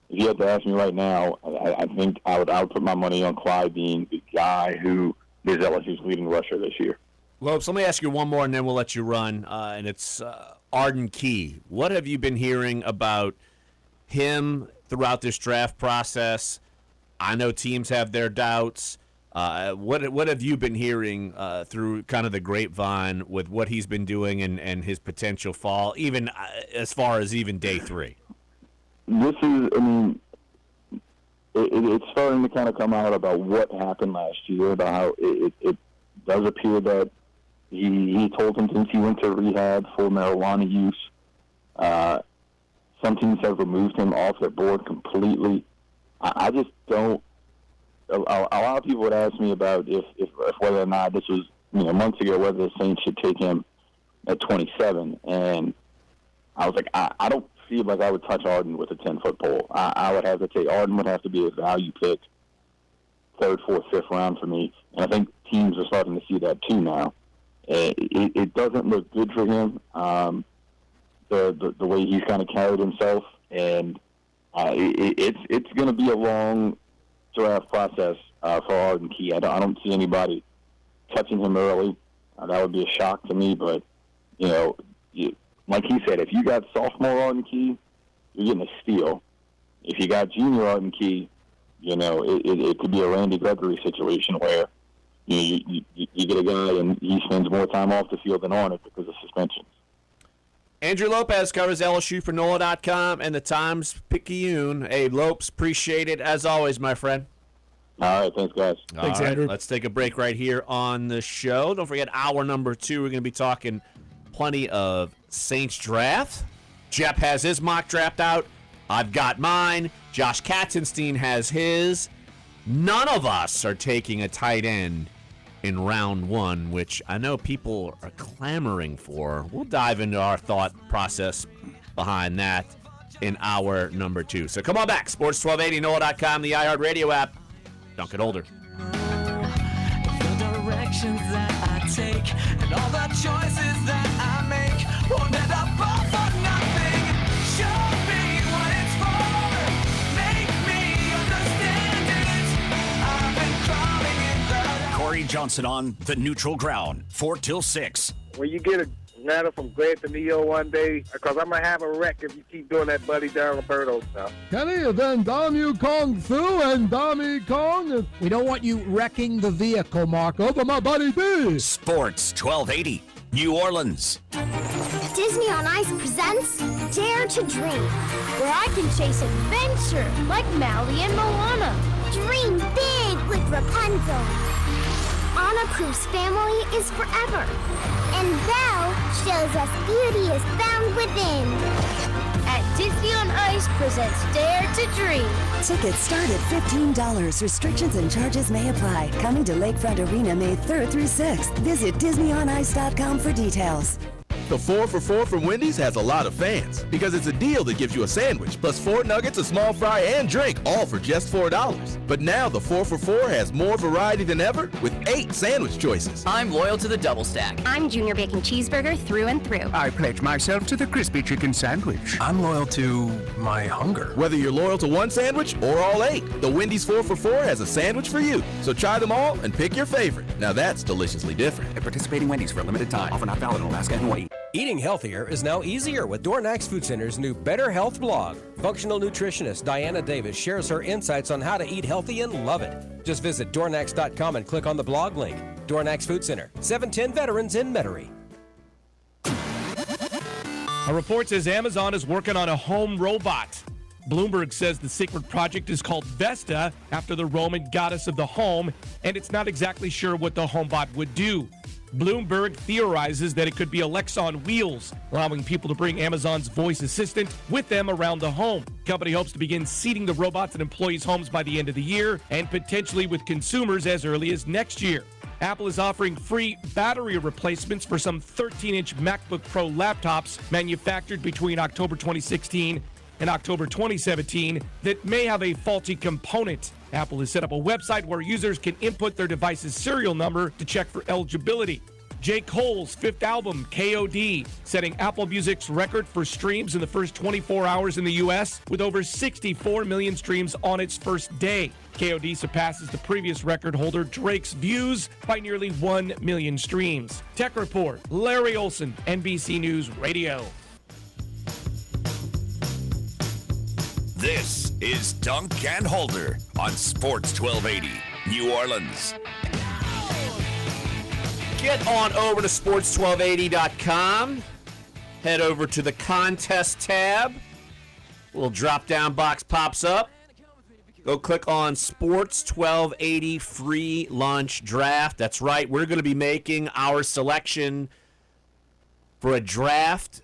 if you had to ask me right now, I think I would put my money on Clyde being the guy who is LSU's leading rusher this year. Lopes, let me ask you one more, and then we'll let you run. And it's Arden Key. What have you been hearing about him throughout this draft process? I know teams have their doubts. What have you been hearing through kind of the grapevine with what he's been doing and his potential fall, even as far as even day 3? It's starting to kind of come out about what happened last year, about how it does appear that he told him since he went to rehab for marijuana use. Some teams have removed him off their board completely. I just don't. A lot of people would ask me about if whether or not this was months ago, whether the Saints should take him at 27, and I was like, I don't feel like I would touch Arden with a 10-foot pole. I would have to take Arden would have to be a value pick, 3rd, 4th, 5th round for me, and I think teams are starting to see that too now. It doesn't look good for him, the way he's kind of carried himself, and it's going to be a long draft process for Arden Key. I don't see anybody touching him early. That would be a shock to me, but like he said, if you got sophomore Arden Key, you're getting a steal. If you got junior Arden Key, it could be a Randy Gregory situation where you get a guy and he spends more time off the field than on it because of suspensions. Andrew Lopez covers LSU for NOLA.com and the Times-Picayune. Hey, Lopes, appreciate it as always, my friend. All right, thanks, guys. Thanks, Andrew. Let's take a break right here on the show. Don't forget, hour number 2, we're going to be talking plenty of Saints draft. Jeff has his mock draft out. I've got mine. Josh Katzenstein has his. None of us are taking a tight end in round 1, which I know people are clamoring for. We'll dive into our thought process behind that in hour number 2. So come on back. Sports 1280, NOLA.com, the iHeartRadio app. Dunc and Holder. The directions that I take and all the choices that I make won't end up all for nothing. Show me what it's for. Make me understand it. I've been crawling in the... Corey Johnson on the neutral ground, 4 till 6. When you get a letter from Greg to Neo one day, because I'm going to have a wreck if you keep doing that Buddy Down Roberto stuff. Kenny, then damn you Kong Fu and Dammy Kong. We don't want you wrecking the vehicle, Mark. Over my buddy B. Sports 1280, New Orleans. Disney on Ice presents Dare to Dream, where I can chase adventure like Maui and Moana. Dream big with Rapunzel. Anna proves family is forever. And Belle shows us beauty is found within. At Disney on Ice presents Dare to Dream. Tickets start at $15. Restrictions and charges may apply. Coming to Lakefront Arena May 3rd through 6th. Visit DisneyOnIce.com for details. The 4 for $4 from Wendy's has a lot of fans because it's a deal that gives you a sandwich plus 4 nuggets, a small fry, and drink, all for just $4. But now the 4 for $4 has more variety than ever with 8 sandwich choices. I'm loyal to the double stack. I'm Junior Bacon Cheeseburger through and through. I pledge myself to the crispy chicken sandwich. I'm loyal to my hunger. Whether you're loyal to one sandwich or all 8, the Wendy's 4 for $4 has a sandwich for you. So try them all and pick your favorite. Now that's deliciously different. At participating Wendy's for a limited time. Offer not valid in Alaska and Hawaii. Eating healthier is now easier with Dornax Food Center's new Better Health blog. Functional nutritionist Diana Davis shares her insights on how to eat healthy and love it. Just visit Dornax.com and click on the blog link. Dornax Food Center, 710 Veterans in Metairie. A report says Amazon is working on a home robot. Bloomberg says the secret project is called Vesta after the Roman goddess of the home, and it's not exactly sure what the HomeBot would do. Bloomberg theorizes that it could be Alexa on wheels, allowing people to bring Amazon's voice assistant with them around the home. The company hopes to begin seeding the robots in employees' homes by the end of the year and potentially with consumers as early as next year. Apple is offering free battery replacements for some 13-inch MacBook Pro laptops manufactured between October 2016 and October 2017 that may have a faulty component. Apple has set up a website where users can input their device's serial number to check for eligibility. J. Cole's 5th album, KOD, setting Apple Music's record for streams in the first 24 hours in the U.S. with over 64 million streams on its first day. KOD surpasses the previous record holder Drake's Views by nearly 1 million streams. Tech Report, Larry Olson, NBC News Radio. This is Dunc and Holder on Sports 1280, New Orleans. Get on over to sports1280.com. Head over to the contest tab. A little drop-down box pops up. Go click on Sports 1280 free lunch draft. That's right. We're going to be making our selection for a draft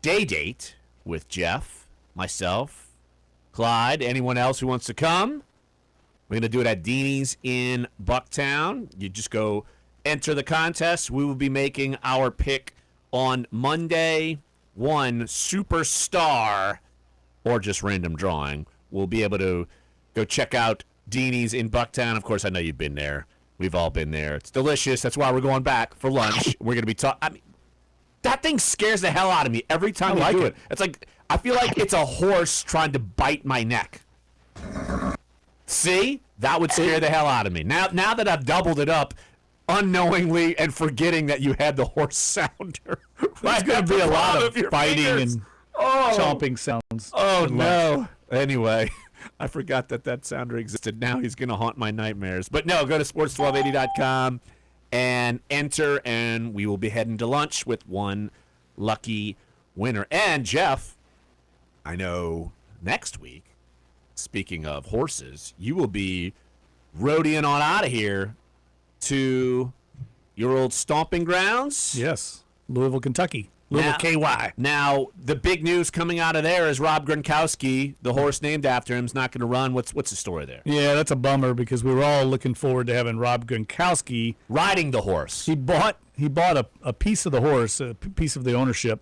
day date with Jeff, myself, Clyde, anyone else who wants to come. We're going to do it at Deanie's in Bucktown. You just go enter the contest. We will be making our pick on Monday. One superstar or just random drawing. We'll be able to go check out Deanie's in Bucktown. Of course, I know you've been there. We've all been there. It's delicious. That's why we're going back for lunch. We're going to be talking. I mean, that thing scares the hell out of me every time we do it. It's like, I feel like it's a horse trying to bite my neck. See? That would scare the hell out of me. Now that I've doubled it up, unknowingly and forgetting that you had the horse sounder. There's going to be a lot of biting and chomping sounds. Oh, no. Anyway, I forgot that sounder existed. Now he's going to haunt my nightmares. But no, go to sports1280.com and enter, and we will be heading to lunch with one lucky winner. And, Jeff, I know next week, speaking of horses, you will be roadieing on out of here to your old stomping grounds. Yes, Louisville, Kentucky. Louisville, KY. Now, the big news coming out of there is Rob Gronkowski, the horse named after him, is not going to run. What's the story there? Yeah, that's a bummer because we were all looking forward to having Rob Gronkowski riding the horse. He bought a piece of the horse, a piece of the ownership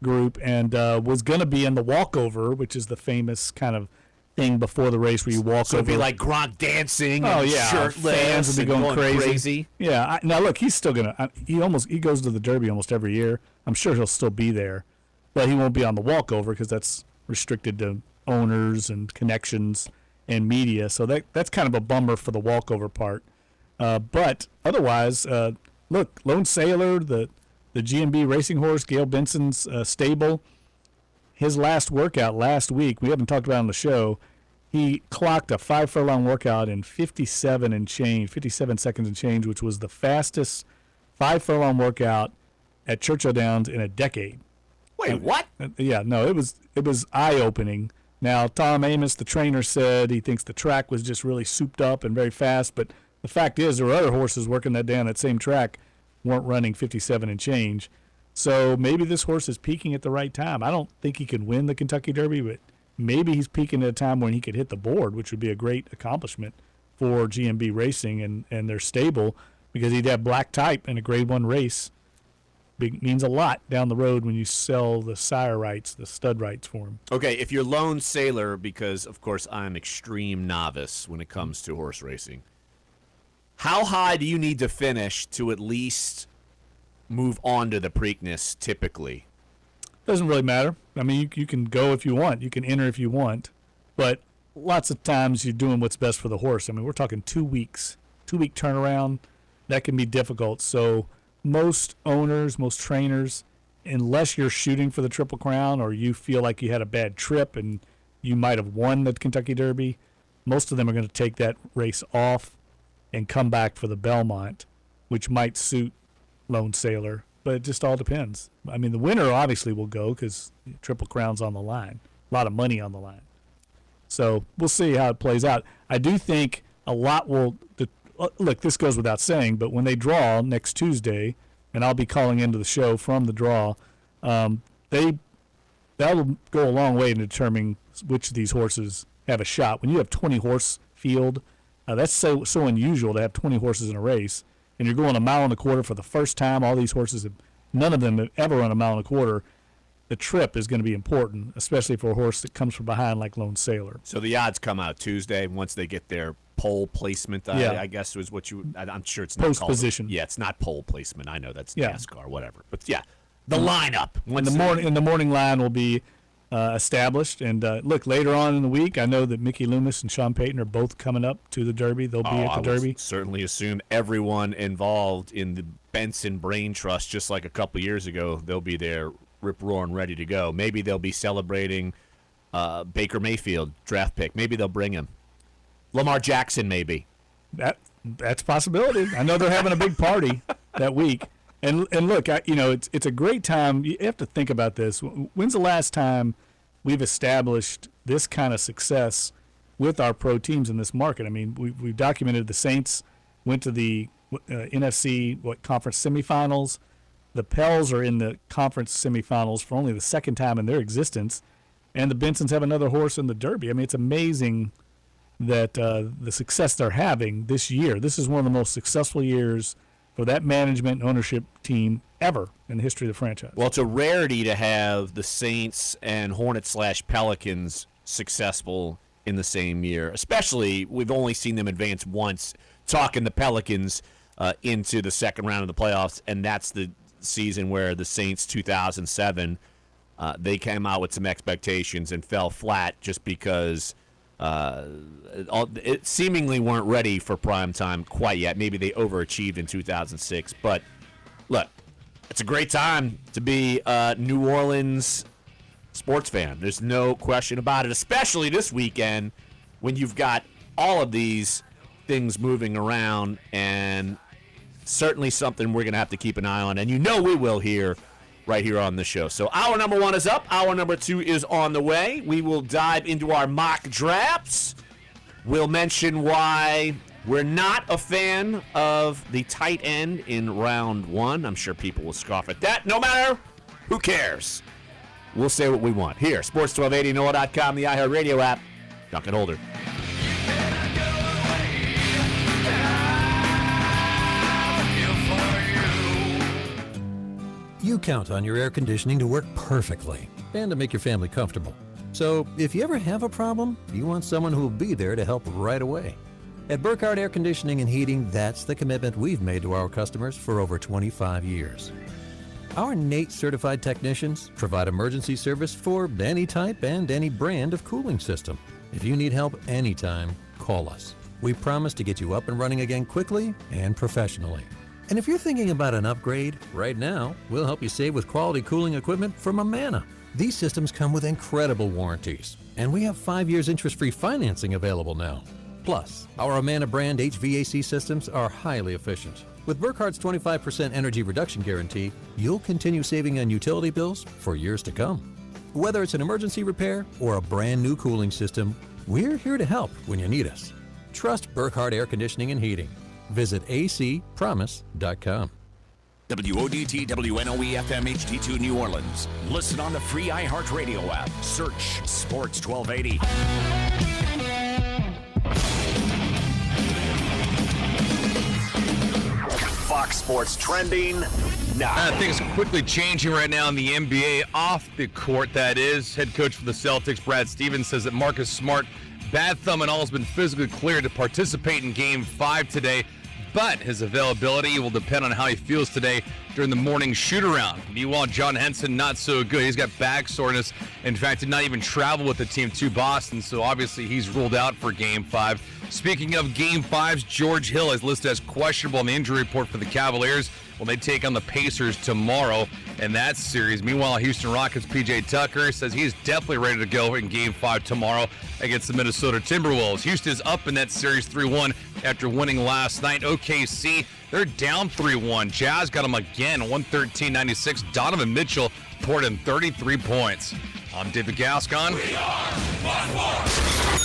group, and was going to be in the walkover, which is the famous kind of thing before the race where you walk so over. So it'd be like Gronk dancing and shirtless fans would be going crazy. Yeah, now look, he's still going to he goes to the Derby almost every year. I'm sure he'll still be there, but he won't be on the walkover because that's restricted to owners and connections and media. So that's kind of a bummer for the walkover part. But otherwise, look, Lone Sailor, the GMB racing horse, Gail Benson's stable, his last workout last week, we haven't talked about it on the show, he clocked a 5 furlong workout in 57 seconds and change, which was the fastest 5 furlong workout at Churchill Downs in a decade. Wait, what? Yeah, no, it was eye-opening. Now, Tom Amos, the trainer, said he thinks the track was just really souped up and very fast, but the fact is there were other horses working that day on that same track weren't running 57 and change. So maybe this horse is peaking at the right time. I don't think he can win the Kentucky Derby, but maybe he's peaking at a time when he could hit the board, which would be a great accomplishment for GMB Racing and their stable, because he'd have black type in a Grade 1 race. Means a lot down the road when you sell the sire rights, the stud rights for him. Okay, if you're Lone Sailor, because, of course, I'm extreme novice when it comes to horse racing, how high do you need to finish to at least move on to the Preakness typically? Doesn't really matter. I mean, you can go if you want. You can enter if you want. But lots of times you're doing what's best for the horse. I mean, we're talking 2 weeks, 2-week turnaround. That can be difficult. So most owners, most trainers, unless you're shooting for the Triple Crown or you feel like you had a bad trip and you might have won the Kentucky Derby, most of them are going to take that race off and come back for the Belmont, which might suit Lone Sailor. But it just all depends. I mean, the winner obviously will go because Triple Crown's on the line. A lot of money on the line. So we'll see how it plays out. I do think a lot will look, this goes without saying, but when they draw next Tuesday, and I'll be calling into the show from the draw, that'll go a long way in determining which of these horses have a shot. When you have 20 horse field, that's so unusual to have 20 horses in a race, and you're going 1.25 miles for the first time. All these horses, none of them have ever run 1.25 miles. The trip is going to be important, especially for a horse that comes from behind like Lone Sailor. So the odds come out Tuesday once they get their pole placement. I guess was what I'm sure it's not post called. Position. Yeah, it's not pole placement. I know that's NASCAR, whatever. But yeah, the lineup. In the morning line will be established. And look, later on in the week, I know that Mickey Loomis and Sean Payton are both coming up to the Derby. They'll be at the Derby. Would certainly assume everyone involved in the Benson Brain Trust, just like a couple years ago, they'll be there rip-roaring ready to go. Maybe they'll be celebrating Baker Mayfield, draft pick. Maybe they'll bring him. Lamar Jackson, maybe. That's a possibility. I know they're having a big party that week. And look, it's a great time. You have to think about this. When's the last time we've established this kind of success with our pro teams in this market? I mean, we've documented the Saints went to the NFC conference semifinals. The Pels are in the conference semifinals for only the second time in their existence. And the Bensons have another horse in the Derby. I mean, it's amazing that the success they're having this year. This is one of the most successful years for that management and ownership team ever in the history of the franchise. Well, it's a rarity to have the Saints and Hornets/Pelicans successful in the same year. Especially, we've only seen them advance once, talking the Pelicans into the second round of the playoffs, and that's the season where the Saints 2007, they came out with some expectations and fell flat just because it seemingly weren't ready for prime time quite yet. Maybe they overachieved in 2006. But, look, it's a great time to be a New Orleans sports fan. There's no question about it, especially this weekend when you've got all of these things moving around, and certainly something we're going to have to keep an eye on. And we will here right here on the show. So hour number 1 is up. Hour number 2 is on the way. We will dive into our mock drafts. We'll mention why we're not a fan of the tight end in round 1. I'm sure people will scoff at that. No matter, who cares? We'll say what we want. Here, Sports 1280, NOLA.com, the iHeartRadio app. Dunc and Holder. You count on your air conditioning to work perfectly and to make your family comfortable. So if you ever have a problem, you want someone who will be there to help right away. At Burkhardt Air Conditioning and Heating, that's the commitment we've made to our customers for over 25 years. Our NATE certified technicians provide emergency service for any type and any brand of cooling system. If you need help anytime, call us. We promise to get you up and running again quickly and professionally. And if you're thinking about an upgrade, right now, we'll help you save with quality cooling equipment from Amana. These systems come with incredible warranties, and we have 5 years interest-free financing available now. Plus, our Amana brand HVAC systems are highly efficient. With Burkhardt's 25% energy reduction guarantee, you'll continue saving on utility bills for years to come. Whether it's an emergency repair or a brand new cooling system, we're here to help when you need us. Trust Burkhardt Air Conditioning and Heating. Visit acpromise.com. WODT WNOE FM HD2 New Orleans. Listen on the free iHeartRadio app. Search Sports 1280. Fox Sports trending now. Things quickly changing right now in the NBA, off the court, that is. Head coach for the Celtics, Brad Stevens, says that Marcus Smart, bad thumb and all, has been physically cleared to participate in Game 5 today, but his availability will depend on how he feels today during the morning shoot-around. Meanwhile, John Henson, not so good. He's got back soreness. In fact, did not even travel with the team to Boston, so obviously he's ruled out for Game 5. Speaking of Game 5s, George Hill is listed as questionable on the injury report for the Cavaliers when they take on the Pacers tomorrow in that series. Meanwhile, Houston Rockets' P.J. Tucker says he's definitely ready to go in Game 5 tomorrow against the Minnesota Timberwolves. Houston is up in that series 3-1 after winning last night. OKC, they're down 3-1. Jazz got them again, 113-96. Donovan Mitchell poured in 33 points. I'm David Gascon. We are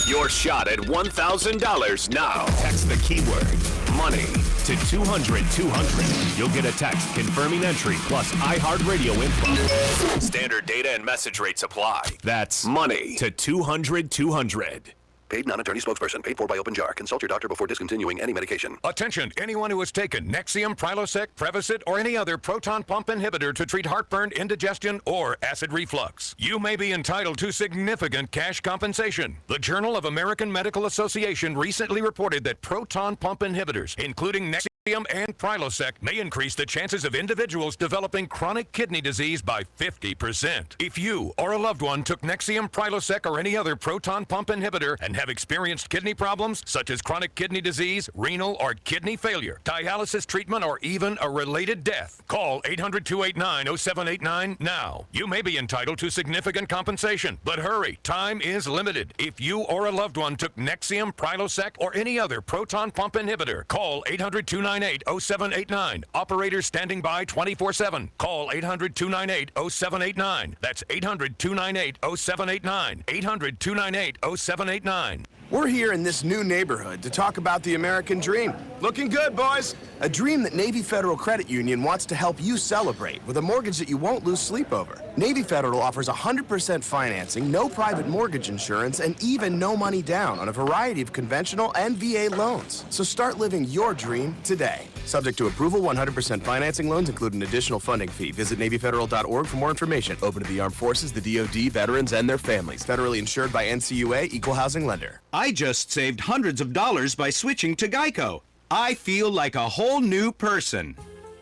your shot at $1,000 now. Text the keyword money to 200-200. You'll get a text confirming entry plus iHeartRadio info. Standard data and message rates apply. That's money to 200-200. Paid non-attorney spokesperson. Paid for by OpenJar. Consult your doctor before discontinuing any medication. Attention, anyone who has taken Nexium, Prilosec, Prevacid, or any other proton pump inhibitor to treat heartburn, indigestion, or acid reflux. You may be entitled to significant cash compensation. The Journal of American Medical Association recently reported that proton pump inhibitors, including Nexium, and Prilosec may increase the chances of individuals developing chronic kidney disease by 50%. If you or a loved one took Nexium, Prilosec, or any other proton pump inhibitor and have experienced kidney problems such as chronic kidney disease, renal or kidney failure, dialysis treatment, or even a related death, call 800-289-0789 now. You may be entitled to significant compensation, but hurry, time is limited. If you or a loved one took Nexium, Prilosec, or any other proton pump inhibitor, call 800-298-0789. Operators standing by 24/7. Call 800-298-0789. That's 800-298-0789. 800-298-0789. We're here in this new neighborhood to talk about the American dream. Looking good, boys. A dream that Navy Federal Credit Union wants to help you celebrate with a mortgage that you won't lose sleep over. Navy Federal offers 100% financing, no private mortgage insurance, and even no money down on a variety of conventional and VA loans. So start living your dream today. Subject to approval, 100% financing loans include an additional funding fee. Visit NavyFederal.org for more information. Open to the Armed Forces, the DoD, veterans, and their families. Federally insured by NCUA, Equal Housing Lender. I just saved hundreds of dollars by switching to Geico. I feel like a whole new person.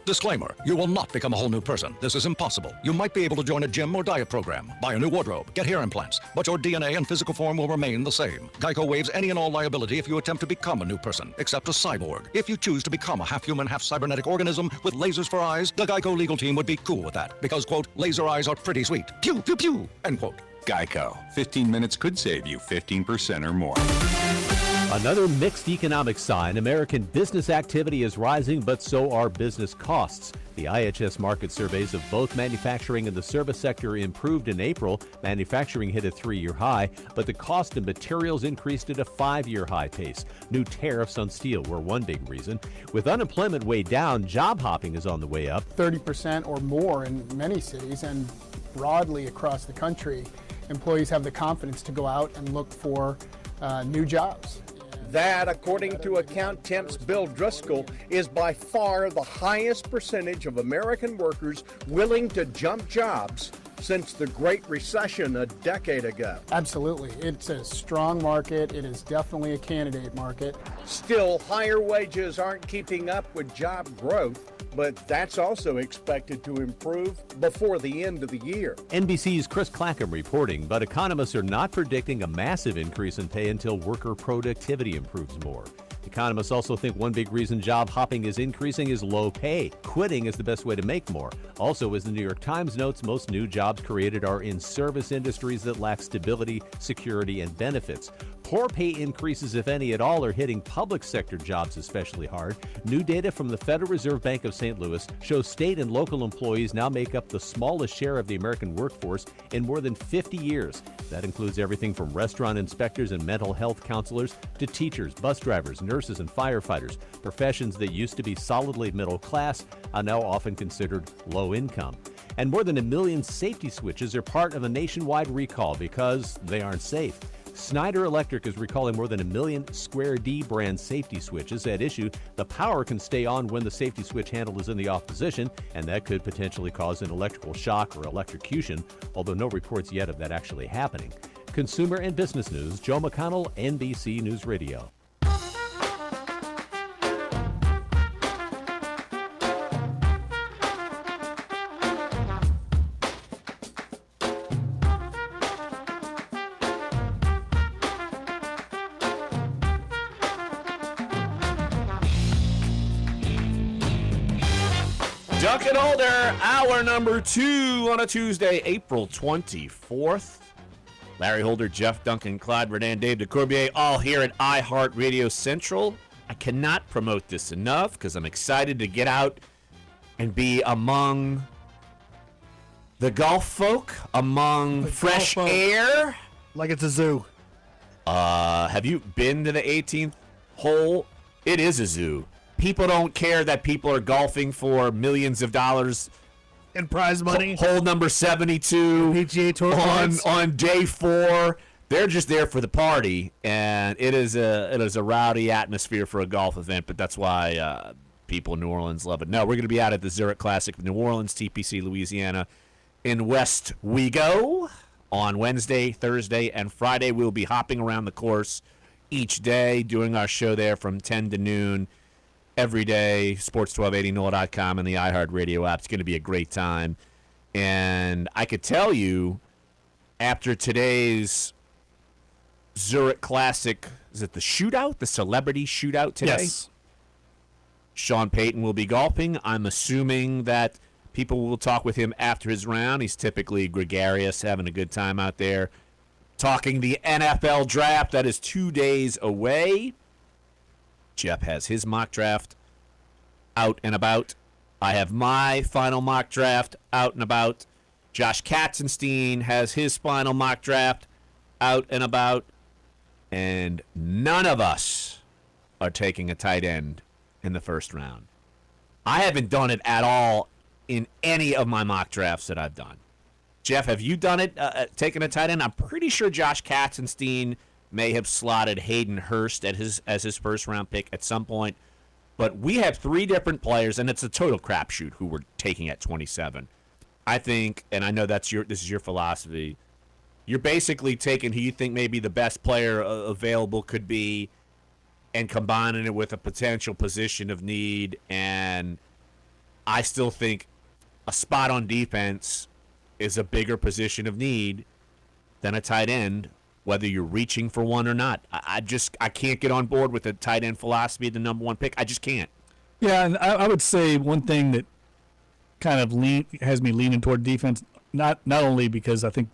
Disclaimer, you will not become a whole new person. This is impossible. You might be able to join a gym or diet program, buy a new wardrobe, get hair implants, but your DNA and physical form will remain the same. Geico waives any and all liability if you attempt to become a new person, except a cyborg. If you choose to become a half-human, half-cybernetic organism with lasers for eyes, the Geico legal team would be cool with that, because, quote, laser eyes are pretty sweet. Pew, pew, pew, end quote. Geico. 15 minutes could save you 15% or more. Another mixed economic sign. American business activity is rising, but so are business costs. The IHS market surveys of both manufacturing and the service sector improved in April. Manufacturing hit a 3-year high, but the cost of materials increased at a 5-year high pace. New tariffs on steel were one big reason. With unemployment way down, job hopping is on the way up. 30% or more in many cities and broadly across the country. Employees have the confidence to go out and look for new jobs. That, according to Account Temp's Bill Driscoll, is by far the highest percentage of American workers willing to jump jobs since the Great Recession a decade ago. Absolutely. It's a strong market. It is definitely a candidate market. Still, higher wages aren't keeping up with job growth, but that's also expected to improve before the end of the year. NBC's Chris Clackham reporting, but economists are not predicting a massive increase in pay until worker productivity improves more. Economists also think one big reason job hopping is increasing is low pay. Quitting is the best way to make more. Also, as the New York Times notes, most new jobs created are in service industries that lack stability, security, and benefits. Poor pay increases, if any at all, are hitting public sector jobs especially hard. New data from the Federal Reserve Bank of St. Louis shows state and local employees now make up the smallest share of the American workforce in more than 50 years. That includes everything from restaurant inspectors and mental health counselors to teachers, bus drivers, nurses, and firefighters. Professions that used to be solidly middle class are now often considered low income. And more than 1 million safety switches are part of a nationwide recall because they aren't safe. Schneider Electric is recalling more than 1 million Square D brand safety switches. At issue, the power can stay on when the safety switch handle is in the off position, and that could potentially cause an electrical shock or electrocution, although no reports yet of that actually happening. Consumer and Business News, Joe McConnell, NBC News Radio. Dunc and Holder, hour number 2 on a Tuesday, April 24th. Larry Holder, Jeff Duncan, Clyde Redan, Dave DeCorbier, all here at iHeartRadio Central. I cannot promote this enough because I'm excited to get out and be among the golf folk, among the fresh air. Like it's a zoo. Have you been to the 18th hole? It is a zoo. People don't care that people are golfing for millions of dollars in prize money. Hole number 72 PGA Tour on day 4. They're just there for the party, and it is a rowdy atmosphere for a golf event. But that's why people in New Orleans love it. No, we're going to be out at the Zurich Classic, New Orleans, TPC, Louisiana, in West Wego on Wednesday, Thursday, and Friday. We'll be hopping around the course each day, doing our show there from 10 to noon. every day, Sports 1280, NOLA.com, and the iHeartRadio app. It's going to be a great time. And I could tell you, after today's Zurich Classic, is it the shootout, the celebrity shootout today? Yes. Sean Payton will be golfing. I'm assuming that people will talk with him after his round. He's typically gregarious, having a good time out there. Talking the NFL draft, that is 2 days away. Jeff has his mock draft out and about. I have my final mock draft out and about. Josh Katzenstein has his final mock draft out and about. And none of us are taking a tight end in the first round. I haven't done it at all in any of my mock drafts that I've done. Jeff, have you done it, taking a tight end? I'm pretty sure Josh Katzenstein may have slotted Hayden Hurst as his first-round pick at some point. But we have 3 different players, and it's a total crapshoot who we're taking at 27. I think, and I know this is your philosophy, you're basically taking who you think maybe the best player available could be and combining it with a potential position of need. And I still think a spot on defense is a bigger position of need than a tight end, whether you're reaching for one or not. I can't get on board with the tight end philosophy, the number 1 pick. I just can't. Yeah, and I would say one thing that kind of has me leaning toward defense, not only because I think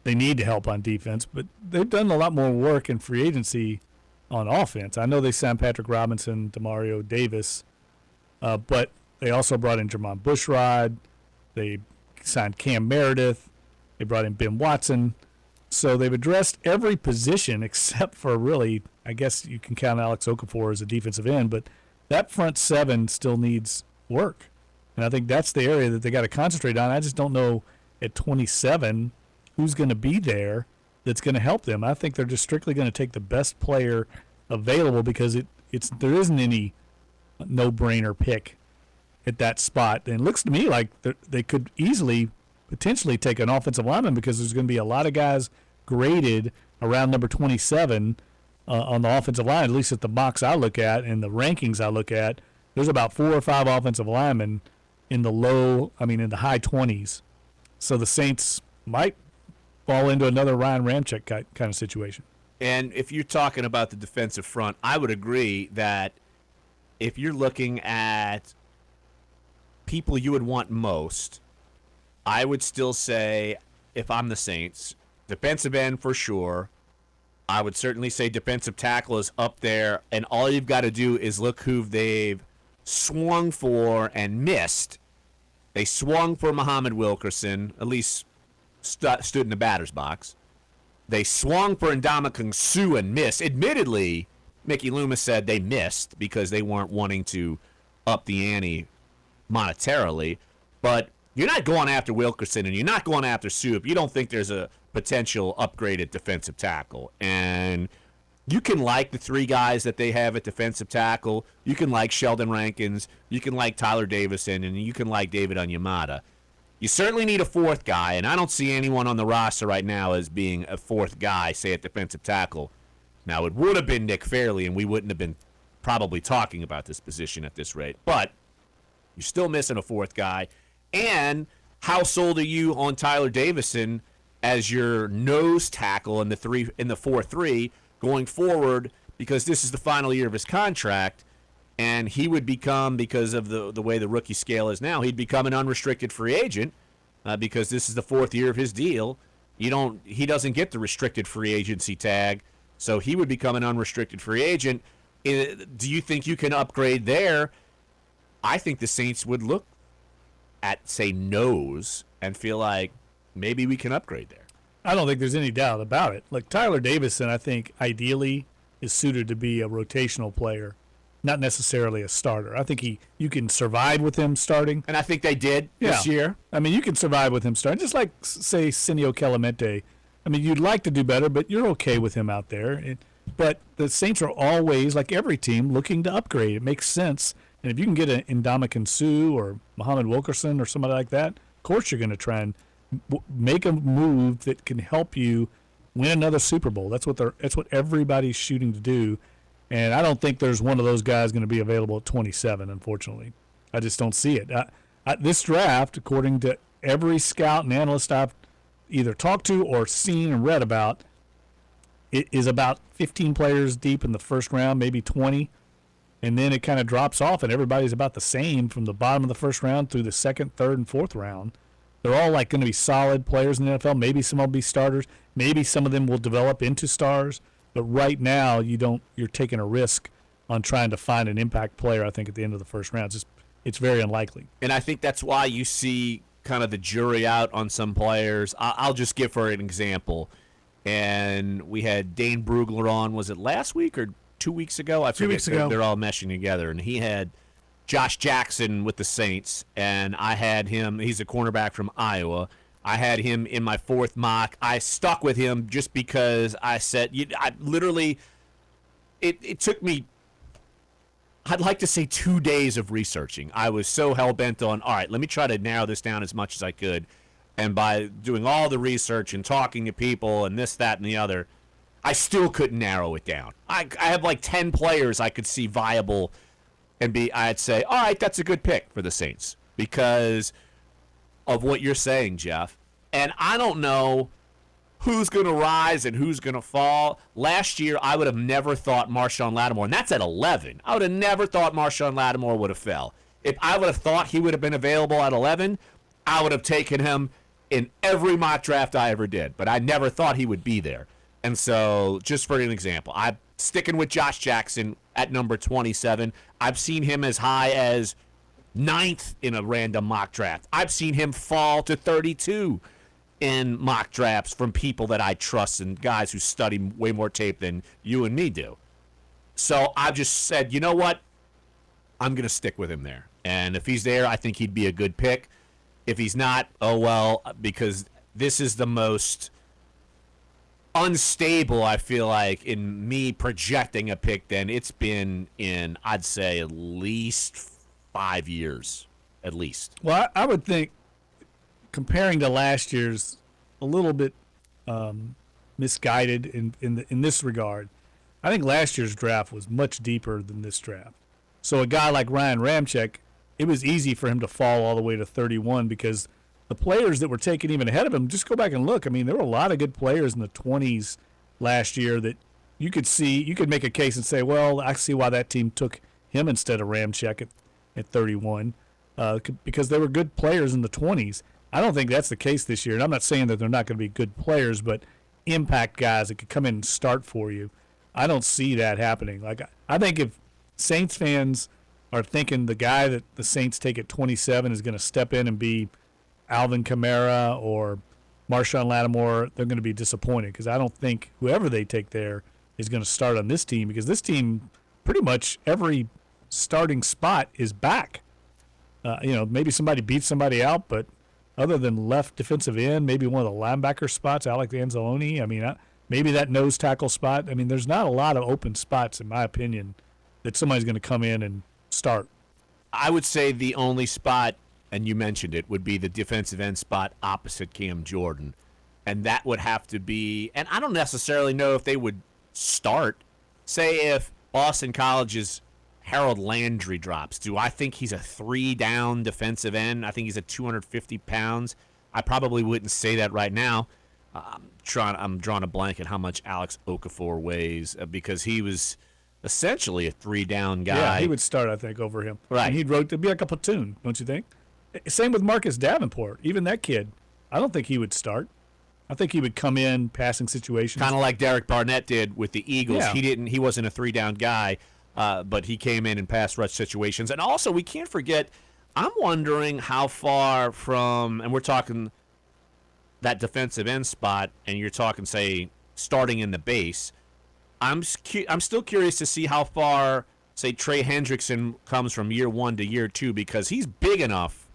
they need to help on defense, but they've done a lot more work in free agency on offense. I know they signed Patrick Robinson, Demario Davis, but they also brought in Jermon Bushrod. They signed Cam Meredith. They brought in Ben Watson. So they've addressed every position except for really, I guess you can count Alex Okafor as a defensive end, but that front 7 still needs work. And I think that's the area that they got to concentrate on. I just don't know at 27 who's going to be there that's going to help them. I think they're just strictly going to take the best player available because there isn't any no-brainer pick at that spot. And it looks to me like they could easily potentially take an offensive lineman because there's going to be a lot of guys graded around number 27 on the offensive line, at least at the box I look at and the rankings I look at. There's about 4 or 5 offensive linemen in the high 20s. So the Saints might fall into another Ryan Ramczyk kind of situation. And if you're talking about the defensive front, I would agree that if you're looking at people you would want most, I would still say, if I'm the Saints, defensive end for sure. I would certainly say defensive tackle is up there, and all you've got to do is look who they've swung for and missed. They swung for Muhammad Wilkerson, at least stood in the batter's box. They swung for Ndamukong Suh and missed. Admittedly, Mickey Loomis said they missed because they weren't wanting to up the ante monetarily, but you're not going after Wilkerson and you're not going after Suh if you don't think there's a potential upgraded defensive tackle. And you can like the 3 guys that they have at defensive tackle. You can like Sheldon Rankins. You can like Tyler Davison, and you can like David Onyemata. You certainly need a 4th guy, and I don't see anyone on the roster right now as being a 4th guy, say, at defensive tackle. Now, it would have been Nick Fairley, and we wouldn't have been probably talking about this position at this rate. But you're still missing a 4th guy. And how sold are you on Tyler Davison as your nose tackle in the 4-3 going forward, because this is the final year of his contract, and he would become, because of the way the rookie scale is now, he'd become an unrestricted free agent because this is the 4th year of his deal. He doesn't get the restricted free agency tag, so he would become an unrestricted free agent. Do you think you can upgrade there? I think the Saints would look at, say, nose and feel like maybe we can upgrade there. I don't think there's any doubt about it. Like Tyler Davison, I think ideally is suited to be a rotational player, not necessarily a starter. I think you can survive with him starting. And I think they did this year. I mean, you can survive with him starting, just like, say, Senio Clemente. I mean, you'd like to do better, but you're okay with him out there. But the Saints are always, like every team, looking to upgrade. It makes sense. And if you can get an Ndamukong Suh or Muhammad Wilkerson or somebody like that, of course you're going to try and make a move that can help you win another Super Bowl. That's what everybody's shooting to do. And I don't think there's one of those guys going to be available at 27, unfortunately. I just don't see it. This draft, according to every scout and analyst I've either talked to or seen and read about, it is about 15 players deep in the first round, maybe 20. And then it kind of drops off, and everybody's about the same from the bottom of the first round through the second, third, and fourth round. They're all like going to be solid players in the NFL. Maybe some will be starters. Maybe some of them will develop into stars. But right now, you're taking a risk on trying to find an impact player, I think, at the end of the first round. It's very unlikely. And I think that's why you see kind of the jury out on some players. I'll just give for an example. And we had Dane Brugler on, was it last week or 2 weeks ago? I forget. 2 weeks ago. They're all meshing together. And he had Josh Jackson with the Saints, and I had him. He's a cornerback from Iowa. I had him in my fourth mock. I stuck with him just because I said, it took me, I'd like to say 2 days of researching. I was so hell-bent on, all right, let me try to narrow this down as much as I could. And by doing all the research and talking to people and this, that, and the other, I still couldn't narrow it down. I have like 10 players I could see viable and I'd say, all right, that's a good pick for the Saints because of what you're saying, Jeff. And I don't know who's going to rise and who's going to fall. Last year, I would have never thought Marshawn Lattimore, and that's at 11. I would have never thought Marshawn Lattimore would have fell. If I would have thought he would have been available at 11, I would have taken him in every mock draft I ever did. But I never thought he would be there. And so, just for an example, I'm sticking with Josh Jackson at number 27. I've seen him as high as 9th in a random mock draft. I've seen him fall to 32 in mock drafts from people that I trust and guys who study way more tape than you and me do. So I've just said, you know what? I'm going to stick with him there. And if he's there, I think he'd be a good pick. If he's not, oh well, because this is the most unstable, I feel like, in me projecting a pick, then it's been in, I'd say, at least 5 years, at least. Well, I would think comparing to last year's a little bit misguided in this regard. I think last year's draft was much deeper than this draft. So a guy like Ryan Ramczyk, it was easy for him to fall all the way to 31 because the players that were taken even ahead of him, just go back and look. I mean, there were a lot of good players in the 20s last year that you could see. You could make a case and say, well, I see why that team took him instead of Ramczyk at 31 because they were good players in the 20s. I don't think that's the case this year, and I'm not saying that they're not going to be good players, but impact guys that could come in and start for you, I don't see that happening. Like I think if Saints fans are thinking the guy that the Saints take at 27 is going to step in and be Alvin Kamara or Marshawn Lattimore, they're going to be disappointed because I don't think whoever they take there is going to start on this team because this team, pretty much every starting spot is back. Maybe somebody beats somebody out, but other than left defensive end, maybe one of the linebacker spots, Alex Anzalone, I mean, maybe that nose tackle spot. I mean, there's not a lot of open spots, in my opinion, that somebody's going to come in and start. I would say the only spot, and you mentioned it, would be the defensive end spot opposite Cam Jordan. And that would have to be, and I don't necessarily know if they would start. Say if Boston College's Harold Landry drops. Do I think he's a 3-down defensive end? I think he's at 250 pounds. I probably wouldn't say that right now. I'm drawing a blank at how much Alex Okafor weighs because he was essentially a 3-down guy. Yeah, he would start, I think, over him. Right. And it'd be like a platoon, don't you think? Same with Marcus Davenport. Even that kid, I don't think he would start. I think he would come in passing situations. Kind of like Derek Barnett did with the Eagles. Yeah. He wasn't a 3-down guy. But he came in pass rush situations. And also, we can't forget, I'm wondering how far from, and we're talking that defensive end spot, and you're talking, say, starting in the base. I'm still curious to see how far, say, Trey Hendrickson comes from year 1 to year 2, because he's big enough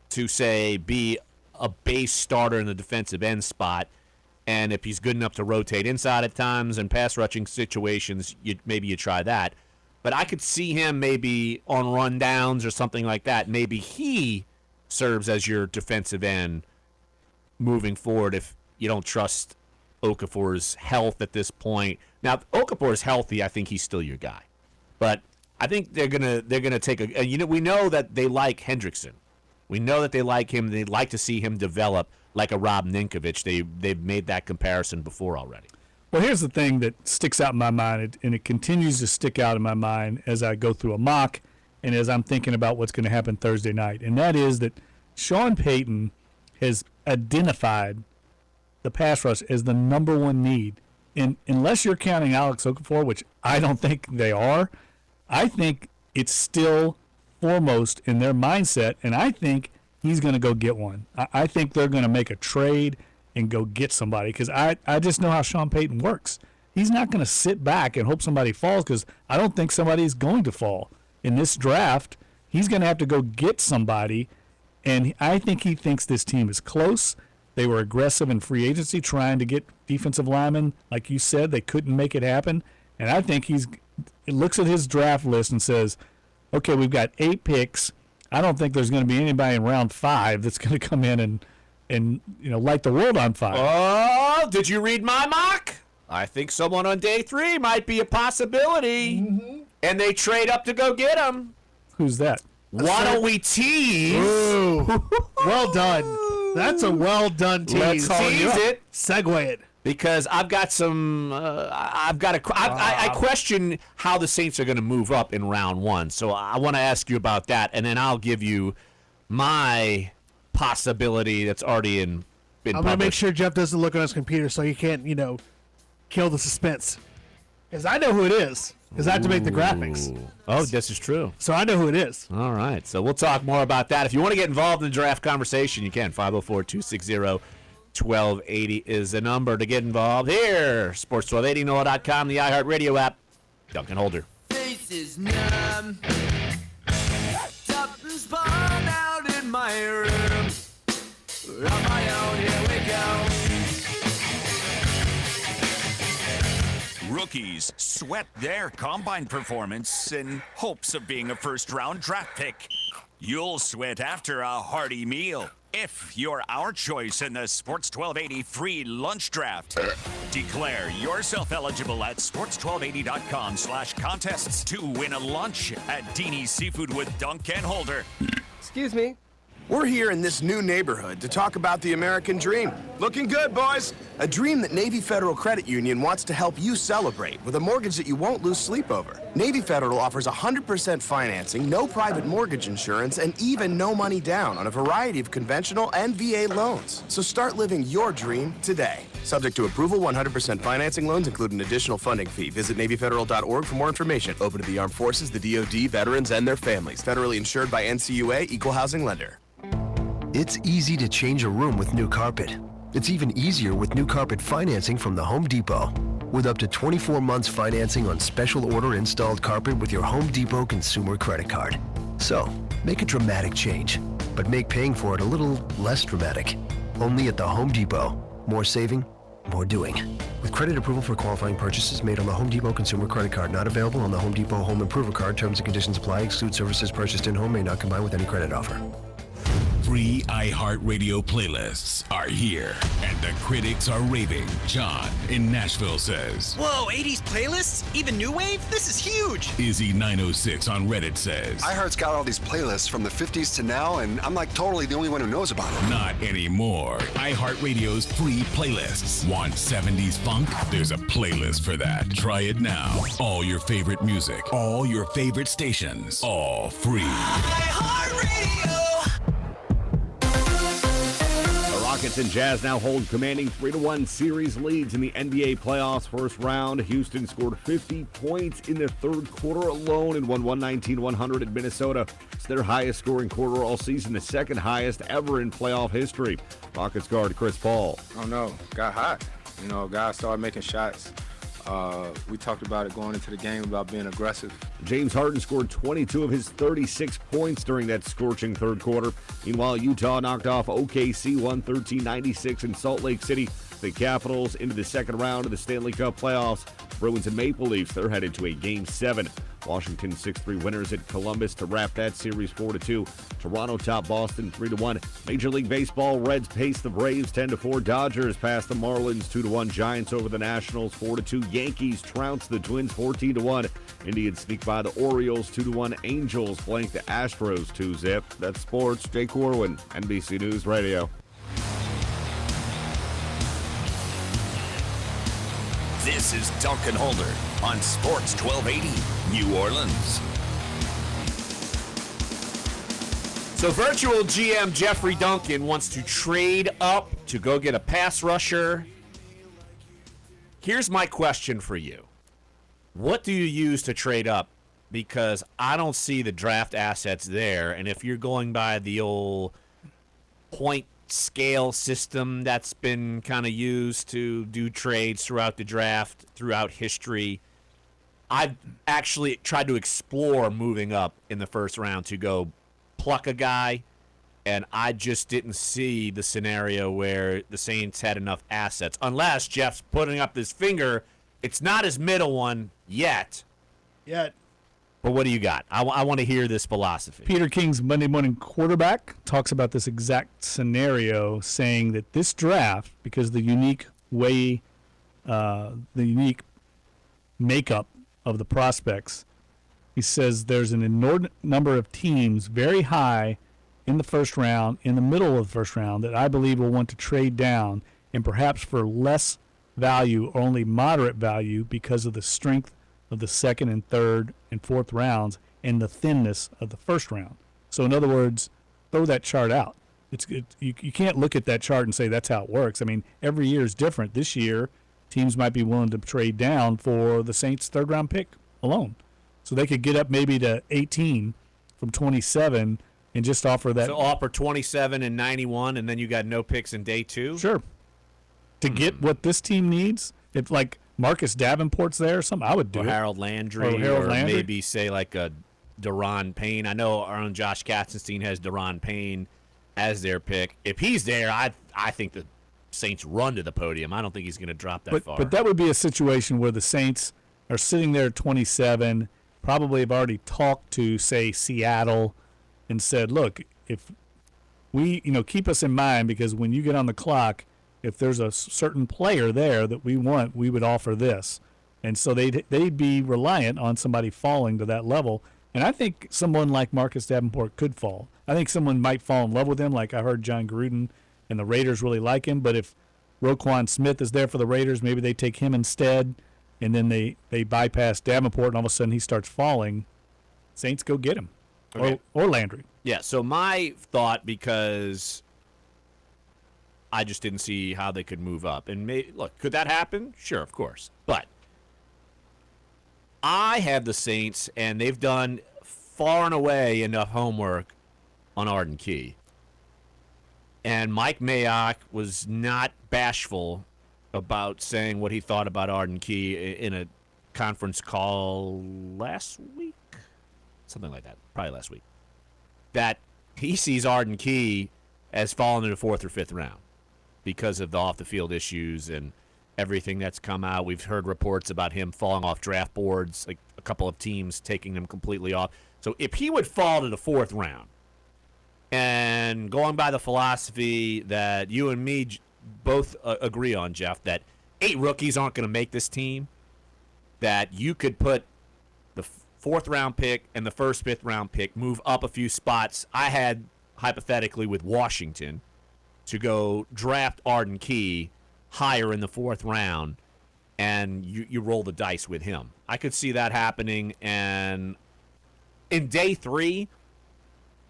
to, say, be a base starter in the defensive end spot. And if he's good enough to rotate inside at times and pass rushing situations, maybe you try that. But I could see him maybe on rundowns or something like that. Maybe he serves as your defensive end moving forward if you don't trust Okafor's health at this point, Now, if Okafor is healthy, I think he's still your guy. But I think they're gonna take a. We know that they like Hendrickson. We know that they like him. They'd like to see him develop like a Rob Ninkovich. They've made that comparison before already. Well, here's the thing that sticks out in my mind, and it continues to stick out in my mind as I go through a mock and as I'm thinking about what's going to happen Thursday night, and that is that Sean Payton has identified the pass rush as the number one need. And unless you're counting Alex Okafor, which I don't think they are, I think it's still foremost in their mindset, and I think he's going to go get one. I think they're going to make a trade and go get somebody because I just know how Sean Payton works. He's not going to sit back and hope somebody falls because I don't think somebody is going to fall. In this draft, he's going to have to go get somebody, and I think he thinks this team is close. They were aggressive in free agency trying to get defensive linemen. Like you said, they couldn't make it happen. And I think he looks at his draft list and says, okay, we've got 8 picks. I don't think there's going to be anybody in round 5 that's going to come in and light the world on fire. Oh, did you read my mock? I think someone on day 3 might be a possibility. Mm-hmm. And they trade up to go get him. Who's that? Why don't we tease? Ooh. Well done. That's a well done tease. Let's tease it. Segue it. Because I've got some, I question how the Saints are going to move up in round 1. So I want to ask you about that, and then I'll give you my possibility that's already been published. I'm going to make sure Jeff doesn't look on his computer so he can't, kill the suspense. Because I know who it is. Because I have to make the graphics. Oh, this is true. So I know who it is. All right. So we'll talk more about that. If you want to get involved in the draft conversation, you can. 504-260-1280 is the number to get involved. Here, Sports 1280, NOLA.com, the iHeartRadio app. Duncan Holder. Faces numb. Up and spun out in my room. On my own, here we go. Rookies sweat their combine performance in hopes of being a first-round draft pick. You'll sweat after a hearty meal if you're our choice in the Sports 1280 free lunch draft. Declare yourself eligible at sports1280.com/contests to win a lunch at Dini's Seafood with Dunc and Holder. Excuse me. We're here in this new neighborhood to talk about the American dream. Looking good, boys. A dream that Navy Federal Credit Union wants to help you celebrate with a mortgage that you won't lose sleep over. Navy Federal offers 100% financing, no private mortgage insurance, and even no money down on a variety of conventional and VA loans. So start living your dream today. Subject to approval, 100% financing loans include an additional funding fee. Visit NavyFederal.org for more information. Open to the Armed Forces, the DoD, veterans, and their families. Federally insured by NCUA, Equal Housing Lender. It's easy to change a room with new carpet. It's even easier with new carpet financing from the Home Depot. With up to 24 months financing on special order installed carpet with your Home Depot consumer credit card. So, make a dramatic change, but make paying for it a little less dramatic. Only at the Home Depot. More saving, more doing. With credit approval for qualifying purchases made on the Home Depot consumer credit card, not available on the Home Depot Home Improver card. Terms and conditions apply. Exclude services purchased in-home, may not combine with any credit offer. Free iHeartRadio playlists are here, and the critics are raving. John in Nashville says, "Whoa, 80s playlists? Even new wave? This is huge!" Izzy906 on Reddit says, iHeart's got all these playlists from the 50s to now, and I'm like totally the only one who knows about them. Not anymore. iHeartRadio's free playlists. Want 70s funk? There's a playlist for that. Try it now. All your favorite music, all your favorite stations, all free. iHeartRadio! Rockets and Jazz now hold commanding 3-1 series leads in the NBA playoffs first round. Houston scored 50 points in the third quarter alone and won 119-100 at Minnesota. It's their highest scoring quarter all season, the second highest ever in playoff history. Rockets guard Chris Paul. Oh no, got hot. Guys started making shots. We talked about it going into the game about being aggressive James Harden scored 22 of his 36 points during that scorching third quarter. Meanwhile, Utah knocked off OKC 113-96 in Salt Lake City. The Capitals into the second round of the Stanley Cup playoffs. Bruins and Maple Leafs, they're headed to a Game 7. Washington 6-3 winners at Columbus to wrap that series 4-2. Toronto top Boston 3-1. Major League Baseball, Reds pace the Braves 10-4. Dodgers pass the Marlins 2-1. Giants over the Nationals 4-2. Yankees trounce the Twins 14-1. Indians sneak by the Orioles 2-1. Angels blank the Astros 2-0. That's sports. Jay Corwin, NBC News Radio. This is Dunc and Holder on Sports 1280, New Orleans. So virtual GM Jeffrey Duncan wants to trade up to go get a pass rusher. Here's my question for you. What do you use to trade up? Because I don't see the draft assets there. And if you're going by the old point scale system that's been kind of used to do trades throughout the draft, throughout history, I've actually tried to explore moving up in the first round to go pluck a guy, and I just didn't see the scenario where the Saints had enough assets. Unless Jeff's putting up his finger, it's not his middle one yet. But what do you got? I want to hear this philosophy. Peter King's Monday Morning Quarterback talks about this exact scenario, saying that this draft, because the unique way, the unique makeup of the prospects, he says there's an inordinate number of teams very high in the first round, in the middle of the first round, that I believe will want to trade down, and perhaps for less value or only moderate value because of the strength of the second and third and fourth rounds and the thinness of the first round. So in other words, throw that chart out. You can't look at that chart and say that's how it works. I mean, every year is different. This year, teams might be willing to trade down for the Saints' third-round pick alone. So they could get up maybe to 18 from 27 and just offer that. So offer 27 and 91, and then you got no picks in day two? Sure. To get what this team needs, if like Marcus Davenport's there or something, I would do or it. Harold Landry, or maybe say like a Daron Payne. I know our own Josh Katzenstein has Daron Payne as their pick. If he's there, I think the Saints run to the podium. I don't think he's going to drop that far. But that would be a situation where the Saints are sitting there at 27, probably have already talked to, say, Seattle and said, look, if we, keep us in mind, because when you get on the clock, if there's a certain player there that we want, we would offer this. And so they'd be reliant on somebody falling to that level. And I think someone like Marcus Davenport could fall. I think someone might fall in love with him, like I heard John Gruden and the Raiders really like him. But if Roquan Smith is there for the Raiders, maybe they take him instead, and then they bypass Davenport, and all of a sudden he starts falling. Saints go get him. Okay. Or Landry. Yeah, so my thought, because I just didn't see how they could move up. And look, could that happen? Sure, of course. But I have the Saints, and they've done far and away enough homework on Arden Key. And Mike Mayock was not bashful about saying what he thought about Arden Key in a conference call last week. Something like that. Probably last week. That he sees Arden Key as fallen in the fourth or fifth round because of the off-the-field issues and everything that's come out. We've heard reports about him falling off draft boards, like a couple of teams taking him completely off. So if he would fall to the fourth round, and going by the philosophy that you and me both agree on, Jeff, that 8 rookies aren't going to make this team, that you could put the fourth-round pick and the first, fifth-round pick, move up a few spots. I had, hypothetically, with Washington, to go draft Arden Key higher in the fourth round, and you roll the dice with him. I could see that happening, and in day 3,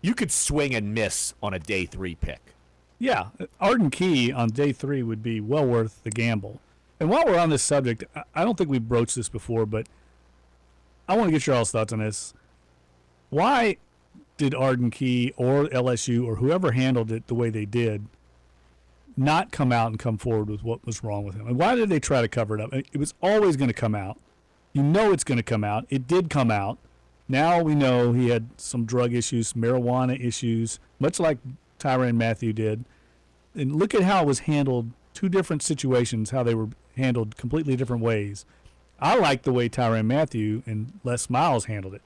you could swing and miss on a day 3 pick. Yeah, Arden Key on day 3 would be well worth the gamble. And while we're on this subject, I don't think we've broached this before, but I want to get your all's thoughts on this. Why did Arden Key or LSU or whoever handled it the way they did not come out and come forward with what was wrong with him? And why did they try to cover it up? It was always going to come out. You know it's going to come out. It did come out. Now we know he had some drug issues, marijuana issues, much like Tyrann Mathieu did. And look at how it was handled, two different situations, how they were handled completely different ways. I like the way Tyrann Mathieu and Les Miles handled it.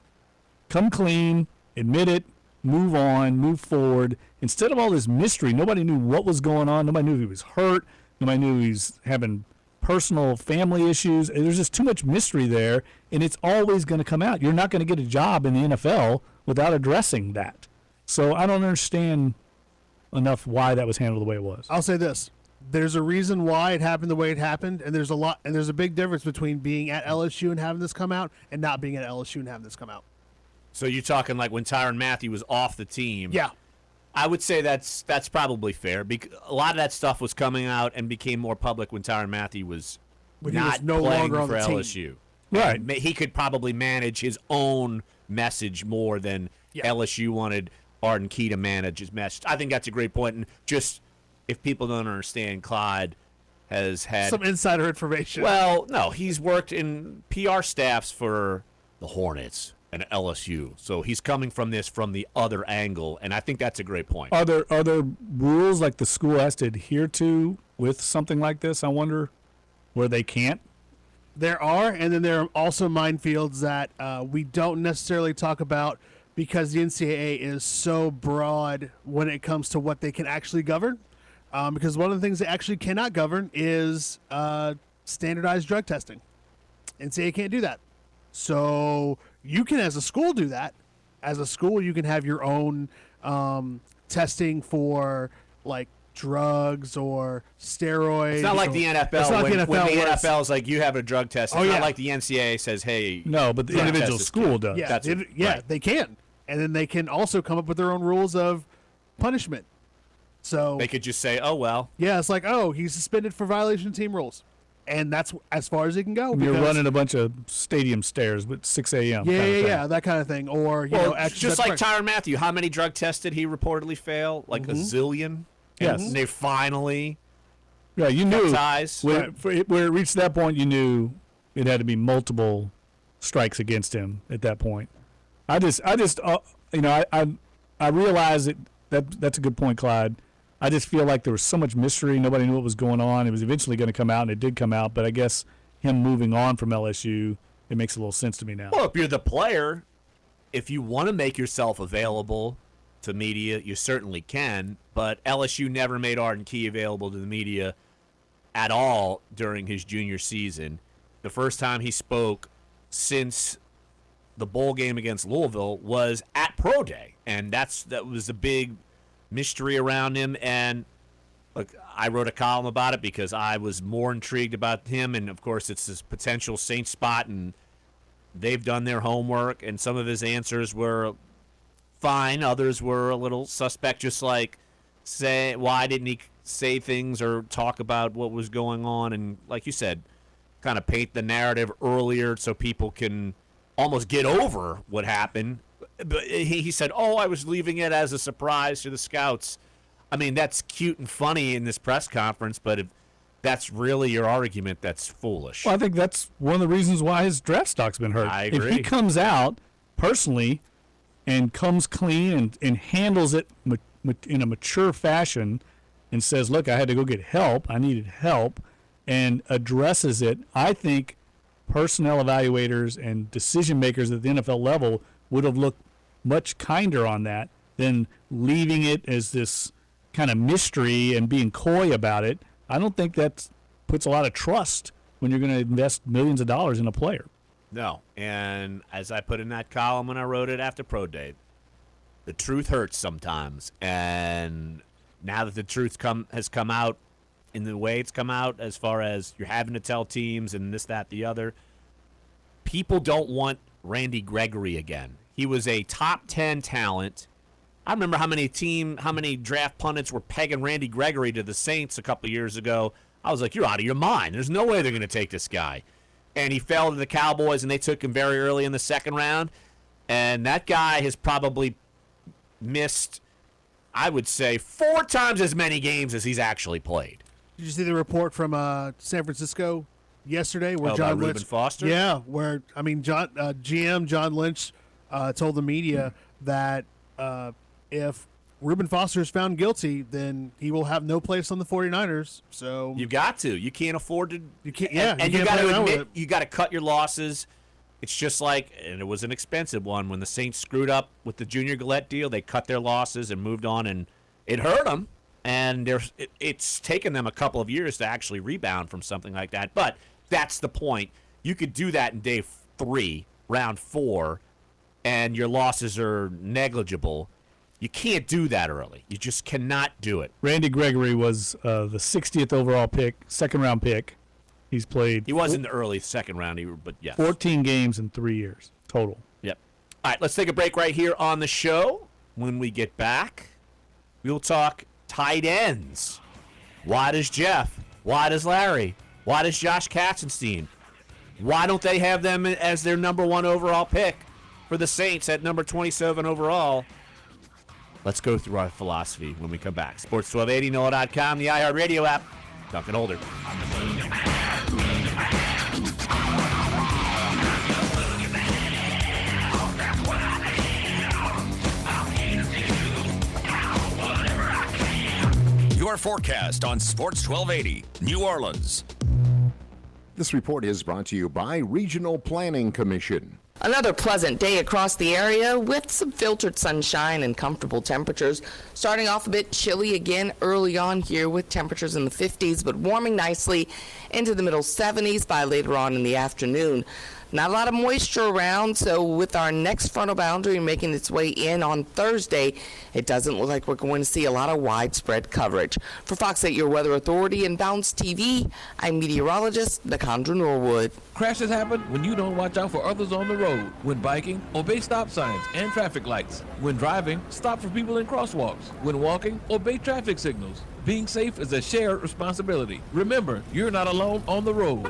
Come clean, admit it, move on, move forward. Instead of all this mystery, nobody knew what was going on. Nobody knew if he was hurt. Nobody knew he was having personal family issues. There's just too much mystery there, and it's always going to come out. You're not going to get a job in the NFL without addressing that. So I don't understand enough why that was handled the way it was. I'll say this. There's a reason why it happened the way it happened, and there's a big difference between being at LSU and having this come out and not being at LSU and having this come out. So you're talking like when Tyrann Mathieu was off the team. Yeah. I would say that's probably fair. Because a lot of that stuff was coming out and became more public when Tyrann Mathieu was not no playing longer on for the LSU. team. Right. And he could probably manage his own message more than LSU wanted Arden Key to manage his message. I think that's a great point. And just if people don't understand, Clyde has had some insider information. Well, no, he's worked in PR staffs for the Hornets and LSU, so he's coming from this from the other angle, and I think that's a great point. Are there rules like the school has to adhere to with something like this? I wonder where they can't. There are, and then there are also minefields that we don't necessarily talk about because the NCAA is so broad when it comes to what they can actually govern. Because one of the things they actually cannot govern is standardized drug testing. NCAA can't do that. So you can, as a school, do that. As a school, you can have your own testing for, like, drugs or steroids. It's not like the NFL. It's not when like the NFL NFL is like, you have a drug test. It's not like the NCAA says, hey. No, but the individual school does. Yeah, they can. And then they can also come up with their own rules of punishment. So they could just say, oh, well. Yeah, it's like, oh, he's suspended for violation of team rules. And that's as far as it can go. You're running a bunch of stadium stairs at 6 a.m. Yeah, that kind of thing. Or, just like Tyrann Mathieu, how many drug tests did he reportedly fail? Like a zillion? Yes. And they finally you knew ties. Where it reached that point, you knew it had to be multiple strikes against him at that point. I realize that's a good point, Clyde. I just feel like there was so much mystery. Nobody knew what was going on. It was eventually going to come out, and it did come out. But I guess him moving on from LSU, it makes a little sense to me now. Well, if you're the player, if you want to make yourself available to media, you certainly can. But LSU never made Arden Key available to the media at all during his junior season. The first time he spoke since the bowl game against Louisville was at Pro Day, and that was a big mystery around him. And look, I wrote a column about it because I was more intrigued about him, and of course it's this potential Saint spot, and they've done their homework, and some of his answers were fine, others were a little suspect, just like why didn't he say things or talk about what was going on, and like you said, kind of paint the narrative earlier so people can almost get over what happened. But he said, I was leaving it as a surprise to the scouts. I mean, that's cute and funny in this press conference, but if that's really your argument, that's foolish. Well, I think that's one of the reasons why his draft stock's been hurt. I agree. If he comes out personally and comes clean and handles it in a mature fashion and says, look, I had to go get help, I needed help, and addresses it, I think personnel evaluators and decision makers at the NFL level would have looked much kinder on that than leaving it as this kind of mystery and being coy about it. I don't think that puts a lot of trust when you're going to invest millions of dollars in a player. No, and as I put in that column when I wrote it after Pro Day, the truth hurts sometimes, and now that the truth has come out in the way it's come out, as far as you're having to tell teams and this, that, the other, people don't want Randy Gregory again. He was a top 10 talent. I remember how many draft pundits were pegging Randy Gregory to the Saints a couple years ago. I was like, you're out of your mind. There's no way they're going to take this guy. And he fell to the Cowboys, and they took him very early in the second round. And that guy has probably missed, I would say, 4 times as many games as he's actually played. Did you see the report from San Francisco yesterday where John Lynch, Reuben Foster? Yeah, where GM John Lynch told the media that if Reuben Foster is found guilty, then he will have no place on the 49ers. So you got to. You can't afford to. You can't. Yeah, and you got to admit you got to cut your losses. It's just like, and it was an expensive one when the Saints screwed up with the Junior Gillette deal. They cut their losses and moved on, and it hurt them. And it's taken them a couple of years to actually rebound from something like that. But that's the point. You could do that in day 3, round 4, and your losses are negligible. You can't do that early. You just cannot do it. Randy Gregory was the 60th overall pick, second-round pick. He's played. He was in the early second round, but yes. 14 games in 3 years total. Yep. All right, let's take a break right here on the show. When we get back, we'll talk tight ends. Why does Jeff? Why does Larry? Why does Josh Katzenstein? Why don't they have them as their number 1 overall pick for the Saints at number 27 overall? Let's go through our philosophy when we come back. Sports 1280, NOLA.com, the iHeartRadio app. Dunc and Holder. Your forecast on Sports 1280, New Orleans. This report is brought to you by Regional Planning Commission. Another pleasant day across the area with some filtered sunshine and comfortable temperatures. Starting off a bit chilly again early on here with temperatures in the 50s, but warming nicely into the middle 70s by later on in the afternoon. Not a lot of moisture around, so with our next frontal boundary making its way in on Thursday, it doesn't look like we're going to see a lot of widespread coverage. For Fox 8, your weather authority and Bounce TV, I'm meteorologist Nakandra Norwood. Crashes happen when you don't watch out for others on the road. When biking, obey stop signs and traffic lights. When driving, stop for people in crosswalks. When walking, obey traffic signals. Being safe is a shared responsibility. Remember, you're not alone on the road.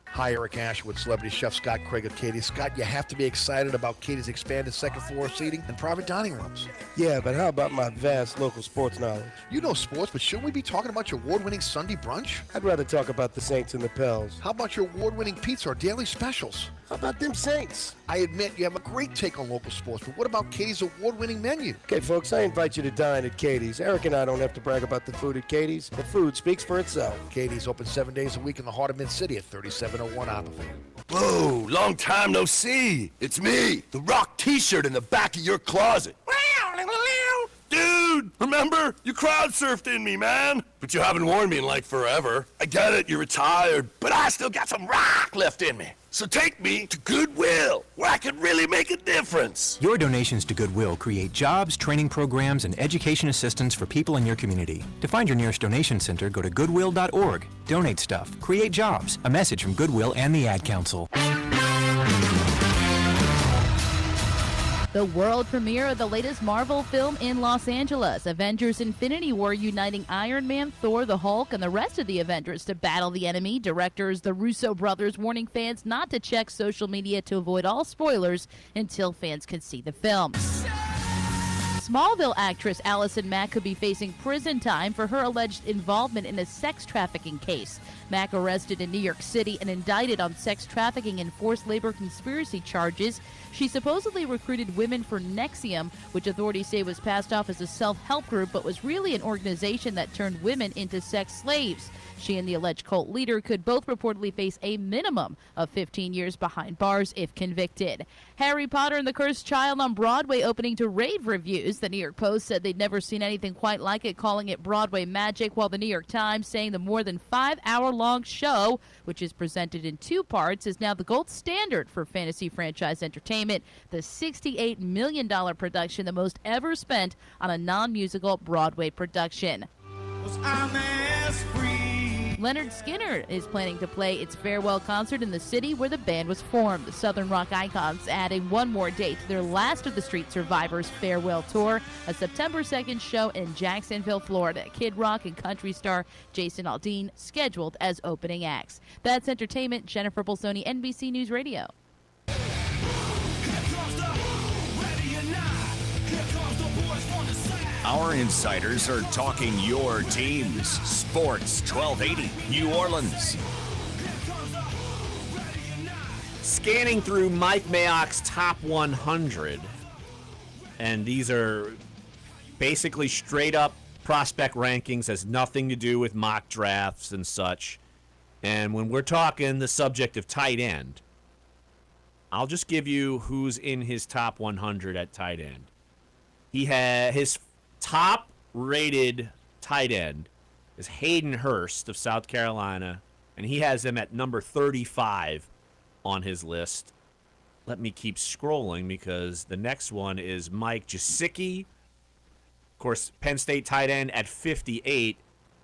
Hi, Eric Ashwood, celebrity chef Scott Craig of Katie's. Scott, you have to be excited about Katie's expanded second floor seating and private dining rooms. Yeah, but how about my vast local sports knowledge? You know sports, but shouldn't we be talking about your award-winning Sunday brunch? I'd rather talk about the Saints and the Pels. How about your award-winning pizza or daily specials? How about them Saints? I admit you have a great take on local sports, but what about Katie's award-winning menu? Okay, folks, I invite you to dine at Katie's. Eric and I don't have to brag about the food at Katie's. The food speaks for itself. Katie's open 7 days a week in the heart of Mid-City at 3701 Oppenheimer. Whoa, long time no see. It's me, the Rock t-shirt in the back of your closet. Dude, remember? You crowd surfed in me, man. But you haven't worn me in like forever. I get it, you're retired, but I still got some rock left in me. So take me to Goodwill, where I can really make a difference. Your donations to Goodwill create jobs, training programs, and education assistance for people in your community. To find your nearest donation center, go to goodwill.org. Donate stuff. Create jobs. A message from Goodwill and the Ad Council. The world premiere of the latest Marvel film in Los Angeles, Avengers Infinity War, uniting Iron Man, Thor, the Hulk, and the rest of the Avengers to battle the enemy. Directors the Russo brothers warning fans not to check social media to avoid all spoilers until fans can see the film. Smallville actress Allison Mack could be facing prison time for her alleged involvement in a sex trafficking case. Mack, arrested in New York City and indicted on sex trafficking and forced labor conspiracy charges. She supposedly recruited women for Nexium, which authorities say was passed off as a self-help group but was really an organization that turned women into sex slaves. She and the alleged cult leader could both reportedly face a minimum of 15 years behind bars if convicted. Harry Potter and the Cursed Child on Broadway opening to rave reviews. The New York Post said they'd never seen anything quite like it, calling it Broadway magic, while the New York Times saying the more than 5-hour-long show, which is presented in 2 parts, is now the gold standard for fantasy franchise entertainment. The $68 million production, the most ever spent on a non-musical Broadway production. Leonard Skinner is planning to play its farewell concert in the city where the band was formed. The Southern rock icons adding one more date to their Last of the Street Survivors farewell tour, a September 2nd show in Jacksonville, Florida. Kid Rock and country star Jason Aldean scheduled as opening acts. That's entertainment. Jennifer Bolsoni, NBC News Radio. Our insiders are talking your teams. Sports 1280, New Orleans. Scanning through Mike Mayock's top 100, and these are basically straight up prospect rankings, has nothing to do with mock drafts and such. And when we're talking the subject of tight end, I'll just give you who's in his top 100 at tight end. He had his top rated tight end is Hayden Hurst of South Carolina, and he has him at number 35 on his list. Let me keep scrolling because the next one is Mike Gesicki. Of course, Penn State tight end at 58.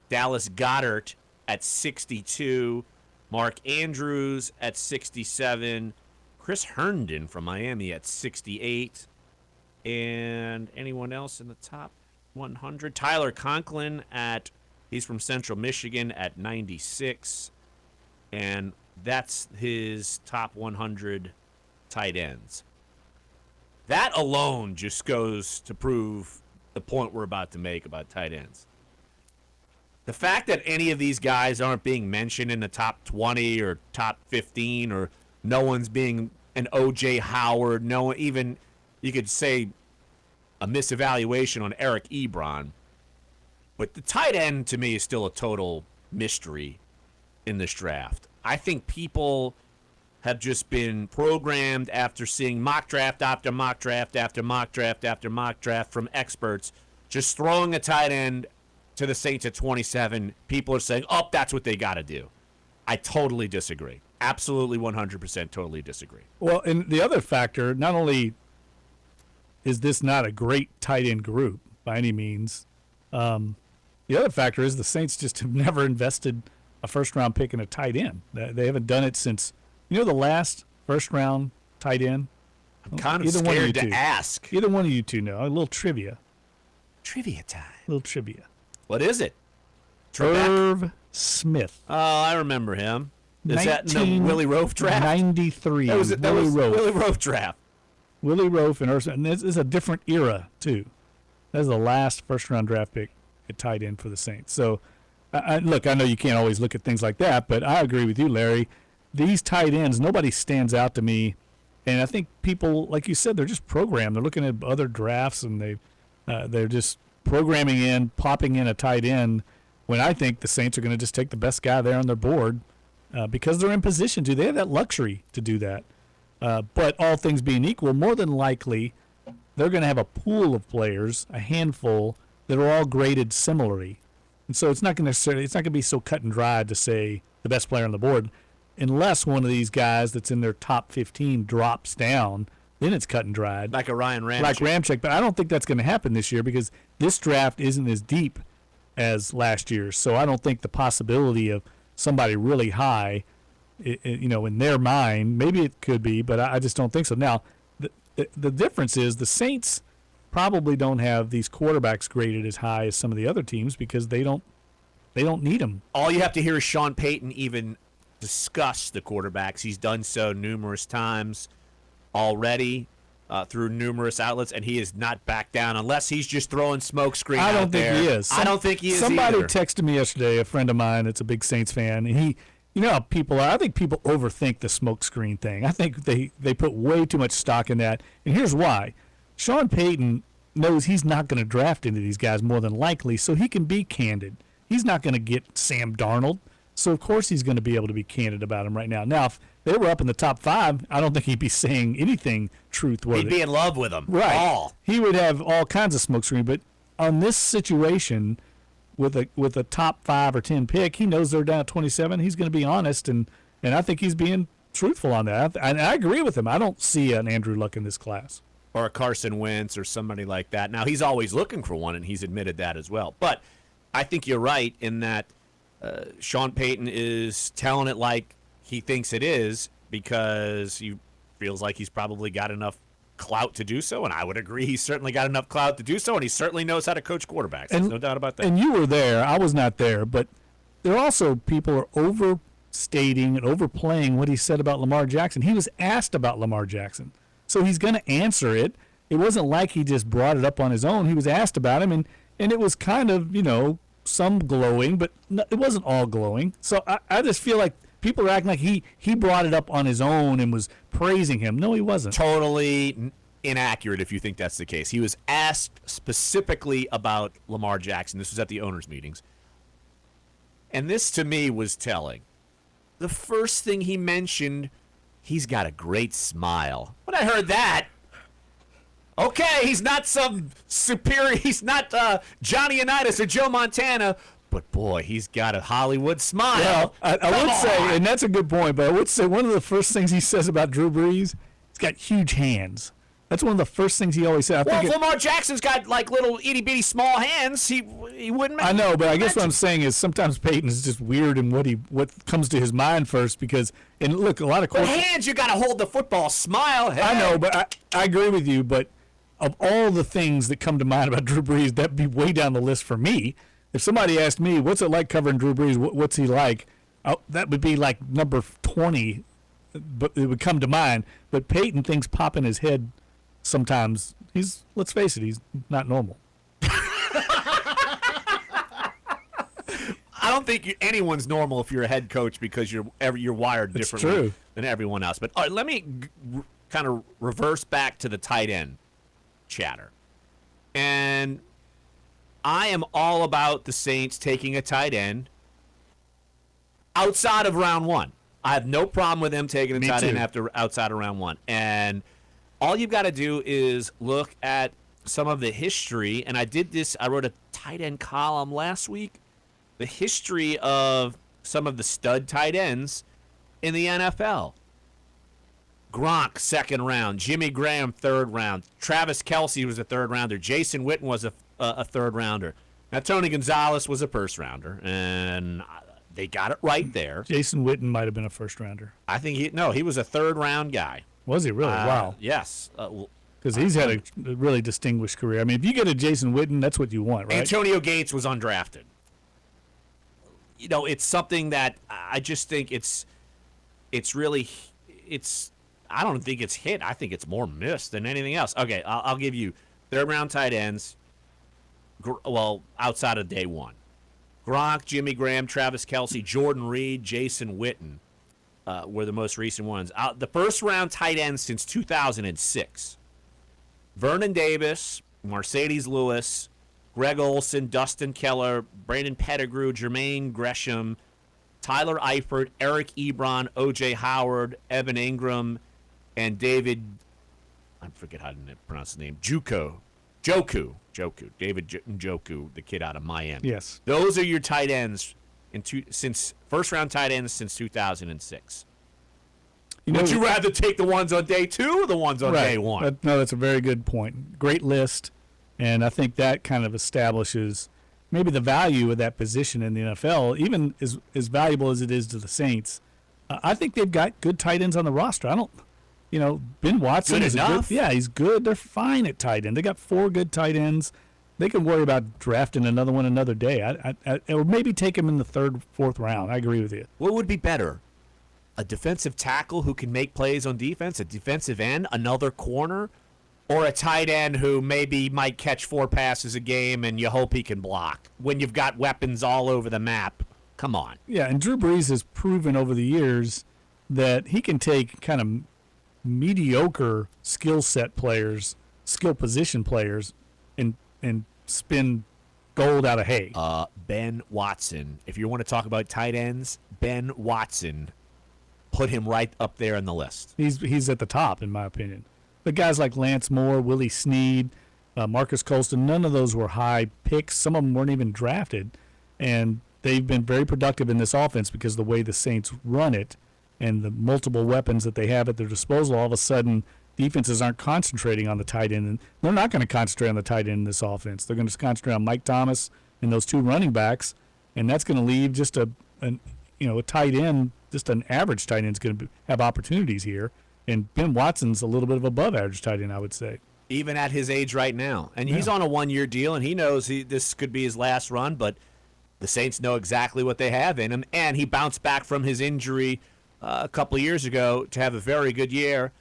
Dallas Goedert at 62. Mark Andrews at 67. Chris Herndon from Miami at 68. And anyone else in the top 100? Tyler Conklin he's from Central Michigan at 96. And that's his top 100 tight ends. That alone just goes to prove the point we're about to make about tight ends. The fact that any of these guys aren't being mentioned in the top 20 or top 15, or no one's being an O.J. Howard, no, even you could say a misevaluation on Eric Ebron. But the tight end, to me, is still a total mystery in this draft. I think people have just been programmed after seeing mock draft after mock draft after mock draft after mock draft from experts, just throwing a tight end to the Saints at 27. People are saying, oh, that's what they got to do. I totally disagree. Absolutely 100% totally disagree. Well, and the other factor, not only is this not a great tight end group by any means, the other factor is the Saints just have never invested a first-round pick in a tight end. They haven't done it since, the last first-round tight end? I'm kind of scared to ask. Either one of you two know. A little trivia. Trivia time. A little trivia. What is it? Irv Smith. Oh, I remember him. Is that in the Willie Roaf draft? 93. That was Willie Roaf. Willie Roaf draft. Willie Roaf and Irv Smith. And this is a different era, too. That's the last first-round draft pick at tight end for the Saints. So, look, I know you can't always look at things like that, but I agree with you, Larry. These tight ends, nobody stands out to me. And I think people, like you said, they're just programmed. They're looking at other drafts, and they're just programming popping in a tight end, when I think the Saints are going to just take the best guy there on their board because they're in position to. They have that luxury to do that. But all things being equal, more than likely, they're going to have a pool of players, a handful, that are all graded similarly. And so it's not going to be so cut and dried to say the best player on the board, unless one of these guys that's in their top 15 drops down. Then it's cut and dried. Like a Ryan Ramczyk. Like Ramczyk. But I don't think that's going to happen this year because this draft isn't as deep as last year's. So I don't think the possibility of somebody really high, in their mind, maybe it could be, but I just don't think so. Now, the difference is the Saints probably don't have these quarterbacks graded as high as some of the other teams because they don't need them. All you have to hear is Sean Payton even discuss the quarterbacks. He's done so numerous times already through numerous outlets, and he is not back down unless he's just throwing smoke screen I don't out think there. he is. I don't think he is Somebody either. texted me yesterday, a friend of mine that's a big Saints fan, and he, how people are. I think people overthink the smoke screen thing. I think they put way too much stock in that, and here's why. Sean Payton knows he's not going to draft into these guys more than likely, so he can be candid. He's not going to get Sam Darnold, so of course he's going to be able to be candid about him right now. Now, if they were up in the top 5, I don't think he'd be saying anything truthworthy. He'd be in love with them. Right. He would have all kinds of smoke screen, but on this situation with a top 5 or 10 pick, he knows they're down at 27. He's going to be honest, and I think he's being truthful on that. And I agree with him. I don't see an Andrew Luck in this class. Or a Carson Wentz or somebody like that. Now, he's always looking for one, and he's admitted that as well. But I think you're right in that Sean Payton is telling it like he thinks it is because he feels like he's probably got enough clout to do so, and I would agree he's certainly got enough clout to do so, and he certainly knows how to coach quarterbacks. There's no doubt about that. And you were there. I was not there. But there are also people are overstating and overplaying what he said about Lamar Jackson. He was asked about Lamar Jackson. So he's going to answer it. It wasn't like he just brought it up on his own. He was asked about him, and it was kind of, some glowing, but it wasn't all glowing. So I just feel like people are acting like he brought it up on his own and was praising him. No, he wasn't. Totally inaccurate if you think that's the case. He was asked specifically about Lamar Jackson. This was at the owners' meetings. And this, to me, was telling. The first thing he mentioned, he's got a great smile. When I heard that, okay, he's not some superior, he's not Johnny Unitas or Joe Montana, but boy, he's got a Hollywood smile. Well, I would say, and that's a good point, but I would say one of the first things he says about Drew Brees, he's got huge hands. That's one of the first things he always said. Well, if Lamar Jackson's got like little itty-bitty small hands, he wouldn't make I know, but I guess what I'm saying is sometimes Peyton is just weird in what comes to his mind first because, and look, a lot of But hands, you got to hold the football, smile. Hey. I know, but I agree with you, but of all the things that come to mind about Drew Brees, that'd be way down the list for me. If somebody asked me, what's it like covering Drew Brees, what's he like, that would be like number 20, but it would come to mind. But Peyton, things pop in his head sometimes. Let's face it, he's not normal. I don't think anyone's normal if you're a head coach because you're wired differently than everyone else. But all right, let me kind of reverse back to the tight end chatter. And I am all about the Saints taking a tight end outside of round one. I have no problem with them taking a tight end outside of round one. And all you've got to do is look at some of the history. And I wrote a tight end column last week. The history of some of the stud tight ends in the NFL. Gronk, second round. Jimmy Graham, third round. Travis Kelce was a third rounder. Jason Witten was a third rounder. Now, Tony Gonzalez was a first rounder, and they got it right there. Jason Witten might have been a first rounder. I think he was a third round guy. Was he really? Wow. Yes. Because he's had a really distinguished career. I mean, if you get a Jason Witten, that's what you want, right? Antonio Gates was undrafted. You know, it's something that I just think it's really I don't think it's hit. I think it's more missed than anything else. Okay, I'll give you third round tight ends. Well, outside of day one, Gronk, Jimmy Graham, Travis Kelce, Jordan Reed, Jason Witten were the most recent ones. The first round tight ends since 2006: Vernon Davis, Mercedes Lewis, Greg Olson, Dustin Keller, Brandon Pettigrew, Jermaine Gresham, Tyler Eifert, Eric Ebron, O.J. Howard, Evan Ingram, and David, I forget how to pronounce his name, Joku, David Njoku, the kid out of Miami. Yes. Those are your tight ends since first-round tight ends since 2006. Would you rather take the ones on day two or the ones on day one? No, that's a very good point. Great list. And I think that kind of establishes maybe the value of that position in the NFL, even as valuable as it is to the Saints. I think they've got good tight ends on the roster. Ben Watson is enough. He's good. They're fine at tight end. They got 4 good tight ends. They can worry about drafting another one another day. Or maybe take him in the 3rd, 4th round. I agree with you. What would be better? A defensive tackle who can make plays on defense, a defensive end, another corner, or a tight end who maybe might catch 4 passes a game and you hope he can block when you've got weapons all over the map? Come on. Yeah, and Drew Brees has proven over the years that he can take kind of mediocre skill position players, and spin gold out of hay. Ben Watson. If you want to talk about tight ends, Ben Watson, put him right up there on the list. He's at the top, in my opinion. But guys like Lance Moore, Willie Snead, Marcus Colston, none of those were high picks. Some of them weren't even drafted. And they've been very productive in this offense because of the way the Saints run it and the multiple weapons that they have at their disposal. All of a sudden, defenses aren't concentrating on the tight end. And they're not going to concentrate on the tight end in this offense. They're going to concentrate on Mike Thomas and those 2 running backs. And that's going to leave just a tight end, just an average tight end is going to have opportunities here. And Ben Watson's a little bit of above average tight end, I would say. Even at his age right now. And he's on a 1-year deal, and he knows this could be his last run, but the Saints know exactly what they have in him. And he bounced back from his injury a couple of years ago to have a very good year.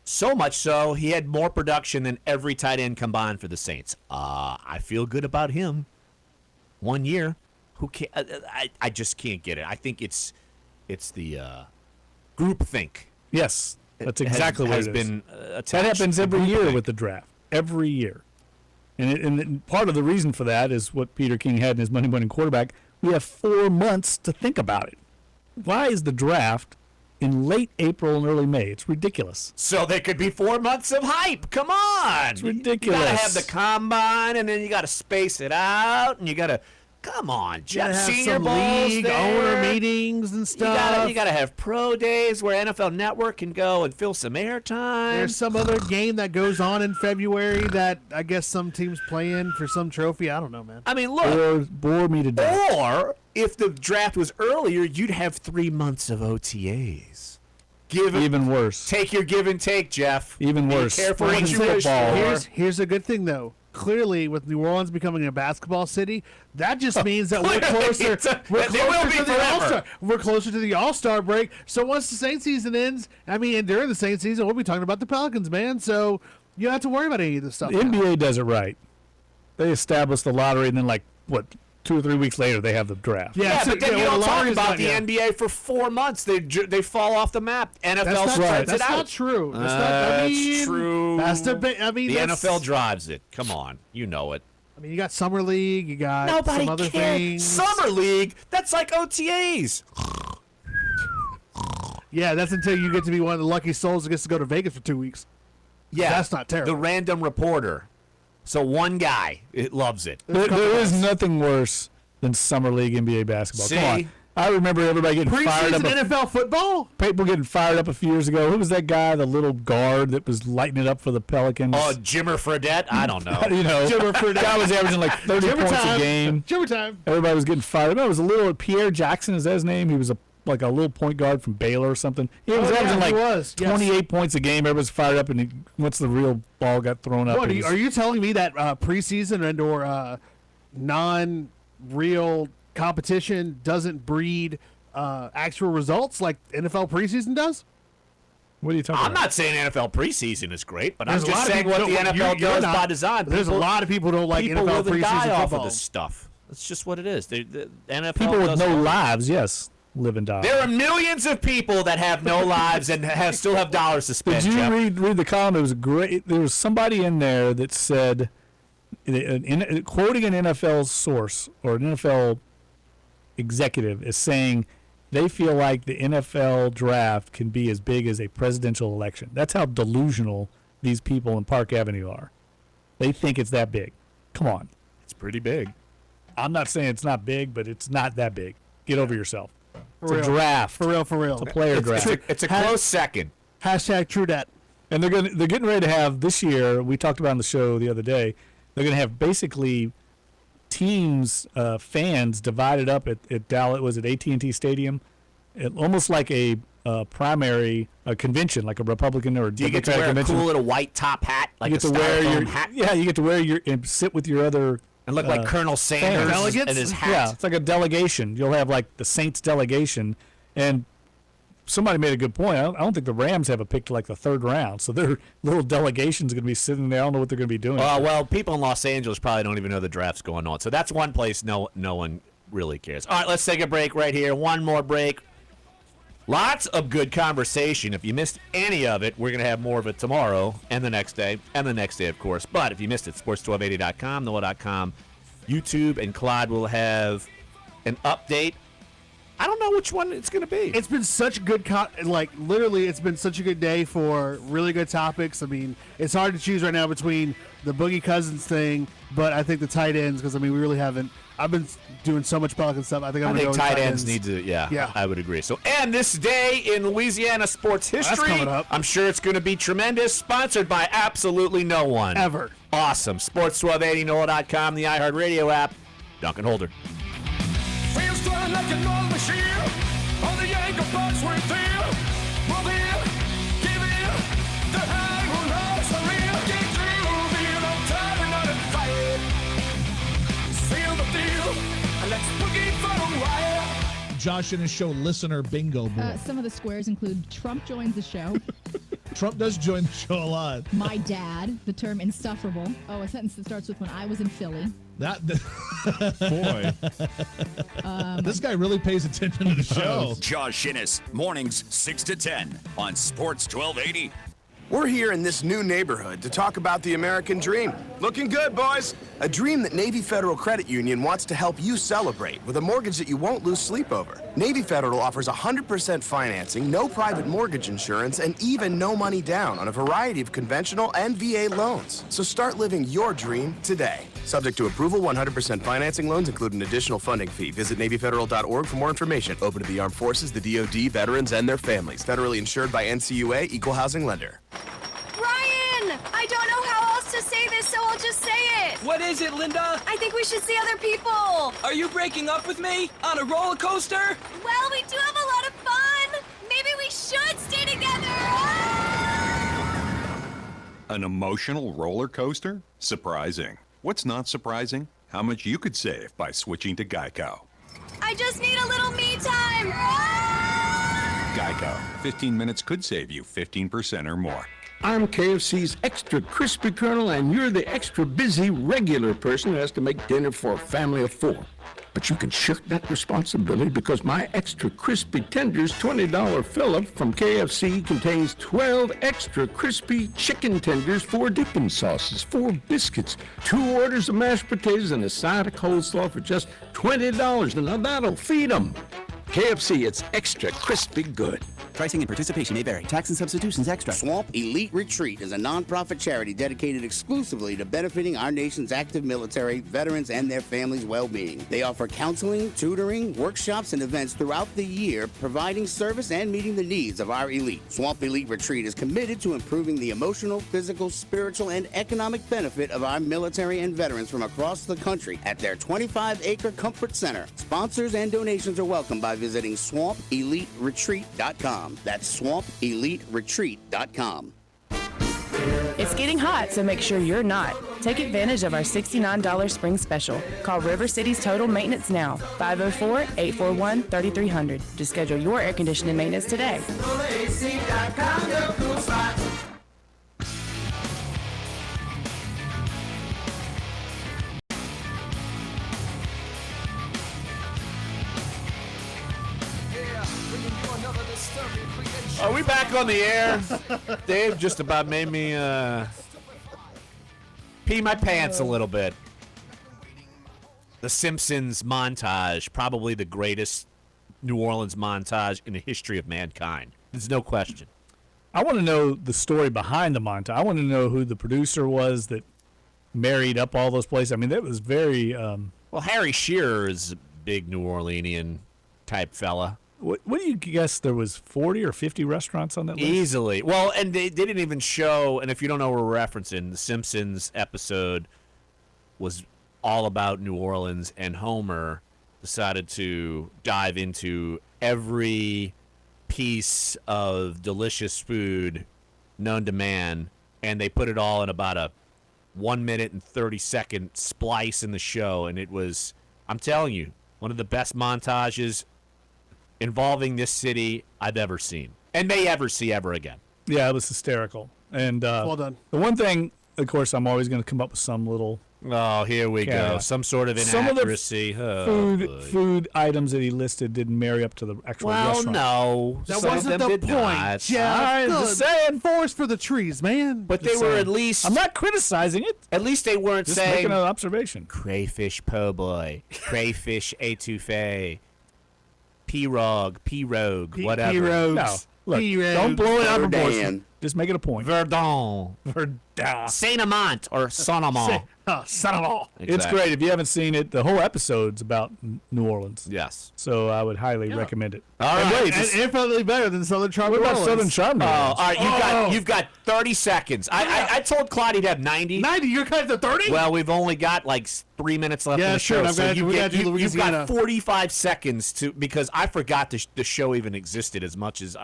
So much so, he had more production than every tight end combined for the Saints. I feel good about him. 1 year. Who can't? I just can't get it. I think it's It's the groupthink. Yes, that's exactly what has it is. been That happens every year with the draft. Every year. And part of the reason for that is what Peter King had in his Monday Morning Quarterback. We have 4 months to think about it. Why is the draft in late April and early May? It's ridiculous. So there could be 4 months of hype. Come on. It's ridiculous. You got to have the combine, and then you got to space it out, and you got to come on, Jeff. Have Senior some Bowls league there. owner meetings and stuff. You got to have pro days where NFL Network can go and fill some airtime. There's some other game that goes on in February that I guess some teams play in for some trophy. I don't know, man. I mean, look. Bore me to death. Or if the draft was earlier, you'd have 3 months of OTAs. Even worse. Take your give and take, Jeff. Even Be worse. careful what you wish for. Here's a good thing, though. Clearly, with New Orleans becoming a basketball city, that just means that we're closer. We're closer to the All-Star. We're closer to the All-Star break. So once the Saints season ends, and during the Saints season, we'll be talking about the Pelicans, man. So you don't have to worry about any of this stuff. The NBA does it right. They establish the lottery, and then 2 or 3 weeks later, they have the draft. But then you don't talk about the NBA for 4 months. They fall off the map. NFL spreads it out. That's not true. That's true. That's the NFL drives it. Come on, you know it. I mean, you got Summer League. You got Nobody some other cares. things. Summer League. That's like OTAs. Yeah, that's until you get to be one of the lucky souls that gets to go to Vegas for 2 weeks. Yeah, that's not terrible. The random reporter. So one guy loves it. There is nothing worse than Summer League NBA basketball. See? Come on. I remember everybody getting fired up. Preseason NFL football? People getting fired up a few years ago. Who was that guy, the little guard that was lighting it up for the Pelicans? Oh, Jimmer Fredette? I don't know. Jimmer Fredette. Guy was averaging 30 Jimmer points time. a game. Jimmer time. Everybody was getting fired up. It was a little Pierre Jackson, is that his name? He was a little point guard from Baylor or something. He was averaging 28 points a game. Everybody's fired up, and once the real ball got thrown up. What, are you telling me that preseason and or non-real competition doesn't breed actual results like NFL preseason does? What are you talking about? I'm not saying NFL preseason is great, but I'm There's a lot just of saying people what the don't- NFL you're does not. by design. There's a lot of people who don't like people NFL live and die preseason off football. of this stuff. That's just what it is. The NFL People with doesn't- no lives, yes, live and die. There are millions of people that have no lives and still have dollars to spend. Did you Jeff. read the column? It was great. There was somebody in there that said, quoting an NFL source or an NFL executive, is saying they feel like the NFL draft can be as big as a presidential election. That's how delusional these people in Park Avenue are. They think it's that big. Come on. It's pretty big. I'm not saying it's not big, but it's not that big. Get over yourself. It's For a real. draft. For real. It's a player draft. It's a close second. Hashtag true dat. And they're getting ready to have this year. We talked about on the show the other day. They're going to have basically teams, fans divided up at Dallas. Was it AT&T Stadium? Almost like a primary convention, like a Republican or Do you get to Democratic wear a convention. cool little white top hat, like You a get to wear your styrofoam hat? Yeah, you get to wear your and sit with your other And look like Colonel Sanders delegates and his hat. Yeah, it's like a delegation. You'll have like the Saints delegation, and somebody made a good point. I don't think the Rams have a pick to like the third round, so their little delegation's going to be sitting there. I don't know what they're going to be doing. Well, people in Los Angeles probably don't even know the draft's going on. So that's one place no one really cares. All right, let's take a break right here. One more break. Lots of good conversation. If you missed any of it, we're going to have more of it tomorrow and the next day, of course. But if you missed it, sports1280.com, NOLA.com, YouTube, and Clyde will have an update. I don't know which one it's going to be. It's been such a good literally it's been such a good day for really good topics. I mean, it's hard to choose right now between the Boogie Cousins thing, but I think the tight ends, because we really haven't. I've been doing so much Pelican stuff. I think tight ends need to. Yeah, I would agree. So, and this day in Louisiana sports history, that's coming up. I'm sure it's going to be tremendous. Sponsored by absolutely no one ever. Awesome. Sports 1280, NOLA.com, the iHeartRadio app. Duncan Holder. Feels strong like an old machine. All the Yankee bucks were there. Move in, give in. The high will rise for real. Get through, feel no time, another fight. Seal the deal, and let's boogie for a while. Josh and his show Listener Bingo Board. Some of the squares include Trump joins the show. Trump does join the show a lot. My dad, the term insufferable. Oh, a sentence that starts with when I was in Philly. Boy. This guy really pays attention to the show. Josh Innes, mornings 6 to 10 on Sports 1280. We're here in this new neighborhood to talk about the American dream. Looking good, boys. A dream that Navy Federal Credit Union wants to help you celebrate with a mortgage that you won't lose sleep over. Navy Federal offers 100% financing, no private mortgage insurance, and even no money down on a variety of conventional and VA loans. So start living your dream today. Subject to approval, 100% financing loans include an additional funding fee. Visit NavyFederal.org for more information. Open to the Armed Forces, the DoD, veterans, and their families. Federally insured by NCUA, Equal Housing Lender. Ryan! I don't know how else to say this, so I'll just say it. What is it, Linda? I think we should see other people. Are you breaking up with me? On a roller coaster? Well, we do have a lot of fun. Maybe we should stay together. An emotional roller coaster? Surprising. What's not surprising? How much you could save by switching to Geico. I just need a little me time. Geico. 15 minutes could save you 15% or more. I'm KFC's extra crispy Colonel, and you're the extra busy regular person who has to make dinner for a family of 4. But you can shirk that responsibility because my extra crispy tenders $20 fill-up from KFC contains 12 extra crispy chicken tenders, 4 dipping sauces, 4 biscuits, 2 orders of mashed potatoes, and a side of coleslaw for just $20. And now that'll feed them. KFC, it's extra crispy good. Pricing and participation may vary. Tax and substitutions extra. Swamp Elite Retreat is a nonprofit charity dedicated exclusively to benefiting our nation's active military, veterans, and their families' well-being. They offer counseling, tutoring, workshops, and events throughout the year, providing service and meeting the needs of our elite. Swamp Elite Retreat is committed to improving the emotional, physical, spiritual, and economic benefit of our military and veterans from across the country at their 25-acre comfort center. Sponsors and donations are welcome by visiting SwampEliteRetreat.com. That's SwampEliteRetreat.com. It's getting hot, so make sure you're not. Take advantage of our $69 spring special. Call River City's Total Maintenance now, 504-841-3300 to schedule your air conditioning maintenance today. Are we back on the air? Dave just about made me pee my pants a little bit. The Simpsons montage, probably the greatest New Orleans montage in the history of mankind. There's no question. I want to know the story behind the montage. I want to know who the producer was that married up all those places. I mean, that was very... Well, Harry Shearer is a big New Orleanian type fella. What do you guess? There was 40 or 50 restaurants on that list? Easily. Well, and they didn't even show, and if you don't know what we're referencing, the Simpsons episode was all about New Orleans, and Homer decided to dive into every piece of delicious food known to man, and they put it all in about a 1 minute and 30-second splice in the show, and it was, I'm telling you, one of the best montages involving this city I've ever seen and may ever see ever again. Yeah, it was hysterical. And well done. The one thing, of course, I'm always going to come up with some little... Oh, here we go. Some sort of inaccuracy. Some of the food items that he listed didn't marry up to the actual restaurant. No. That wasn't the point, Jeff. Just saying. Forest for the trees, man. But they were at least... I'm not criticizing it. At least they weren't just saying... making an observation. Crayfish po' boy, crayfish etouffee, pirogue, whatever. Pirogues. No, look, Pirogues. don't blow it out of Verdun. proportion. Just make it a point. Verdun. Saint-Amant or Saint-Amant. Son-in-law. It's Exactly. great. If you haven't seen it, the whole episode's about New Orleans. Yes. So I would highly recommend it. All And right. wait, And infinitely better than Southern Charm. what New about Orleans. Southern Charm? All right, you've got 30 seconds. I told Claude he'd have 90. 90? You're kind of 30? Well, we've only got like 3 minutes left Yeah, in the sure, show. I've So got- you we get, gotta do you've Louisiana. got 45 seconds to, because I forgot the show even existed as much as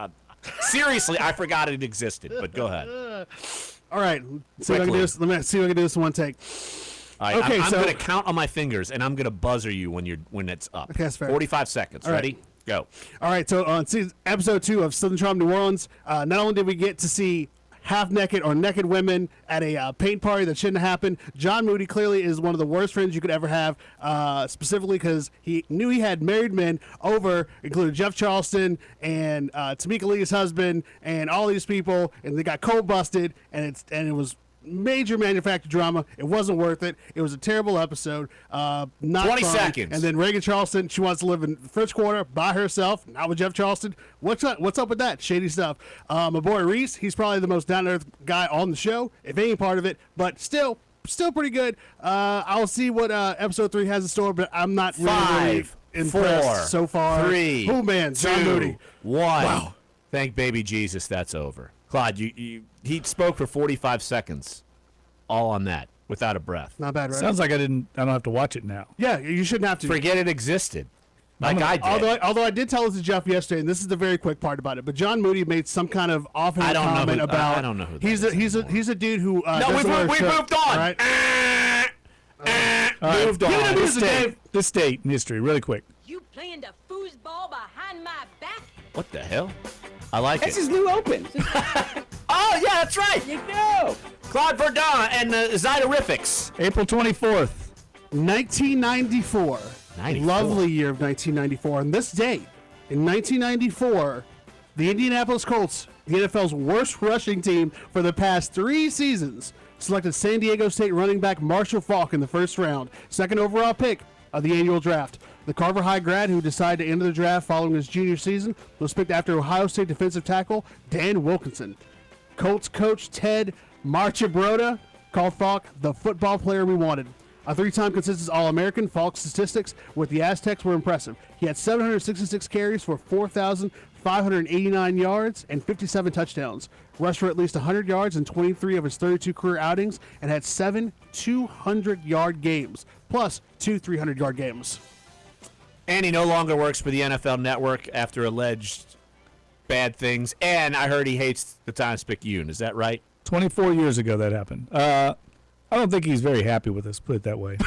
seriously, I forgot it existed. But go ahead. All right. See if I can do this. Let me see if I can do this in one take. All right, Okay, I'm so- going to count on my fingers, and I'm going to buzzer you when it's up. Okay, that's fair. 45 seconds. All right. Ready? Go. All right, so on episode 2 of Southern Charm New Orleans, not only did we get to see half-naked or naked women at a paint party that shouldn't happen. John Moody clearly is one of the worst friends you could ever have, specifically because he knew he had married men over, including Jeff Charleston and Tamika Lee's husband and all these people, and they got cold busted, and it was major manufactured drama. It wasn't worth it. It was a terrible episode. Not 20 fun. seconds. And then Reagan Charleston, she wants to live in the French Quarter by herself, not with Jeff Charleston. What's up with that? Shady stuff. My boy Reese, he's probably the most down-to-earth guy on the show, if any part of it, but still pretty good. I'll see what episode 3 has in store, but I'm not really impressed 4, so far. 3, oh man, John 2, Moody. 1. Wow. Thank baby Jesus, that's over. Claude, he spoke for 45 seconds, all on that, without a breath. Not bad, right? Sounds like I don't have to watch it now. Yeah, you shouldn't have to. Forget it existed. I did. Although I did tell it to Jeff yesterday, and this is the very quick part about it. But John Moody made some kind of offhand comment about. I don't know who. He's a dude who. No, we moved on. Right? Moved on. This date in history, really quick. You playing the foosball behind my back? What the hell? I like That's it. his new open. Oh, yeah, that's right. You know. Claude Verdun and the Zydorifics. April 24th. 1994. Lovely year of 1994. On this date, in 1994, the Indianapolis Colts, the NFL's worst rushing team for the past 3 seasons, selected San Diego State running back Marshall Faulk in the first round, second overall pick of the annual draft. The Carver High grad who decided to enter the draft following his junior season was picked after Ohio State defensive tackle Dan Wilkinson. Colts coach Ted Marchibroda called Faulk the football player we wanted. A 3-time consensus All-American, Faulk's statistics with the Aztecs were impressive. He had 766 carries for 4,589 yards and 57 touchdowns, rushed for at least 100 yards in 23 of his 32 career outings, and had 7 200-yard games, plus 2 300-yard games. And he no longer works for the NFL Network after alleged bad things. And I heard he hates the Times-Picayune. Is that right? 24 years ago that happened. I don't think he's very happy with us, put it that way.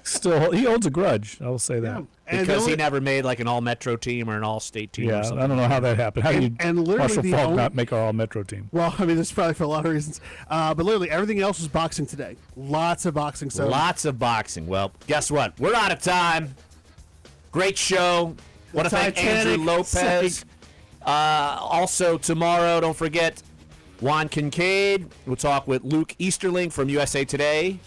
Still, he holds a grudge, I will say that. And because he never made like an all-Metro team or an all-state team or Yeah, something. I don't know how that happened. How did literally Marshall the Faulk only- not make our all-Metro team? Well, I mean, this is probably for a lot of reasons. But literally, everything else was boxing today. Lots of boxing. So Lots of boxing. Well, guess what? We're out of time. Great show. Want to thank Andrew Lopez. Also, tomorrow, don't forget, Juan Kincaid. We'll talk with Luke Easterling from USA Today,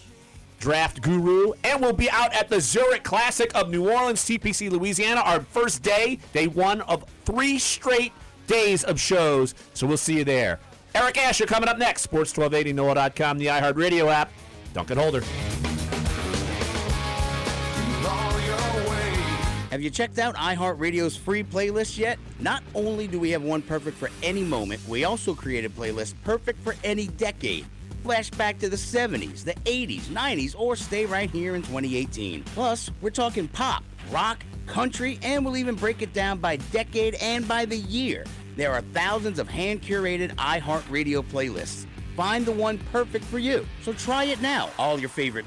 draft guru. And we'll be out at the Zurich Classic of New Orleans, TPC, Louisiana, our first day 1 of 3 straight days of shows. So we'll see you there. Eric Asher coming up next. Sports 1280, NOLA.com, the iHeartRadio app. Dunc and Holder. Have you checked out iHeartRadio's free playlist yet? Not only do we have one perfect for any moment, we also created playlists perfect for any decade. Flashback to the 70s, the 80s, 90s, or stay right here in 2018. Plus, we're talking pop, rock, country, and we'll even break it down by decade and by the year. There are thousands of hand-curated iHeartRadio playlists. Find the one perfect for you. So try it now. All your favorite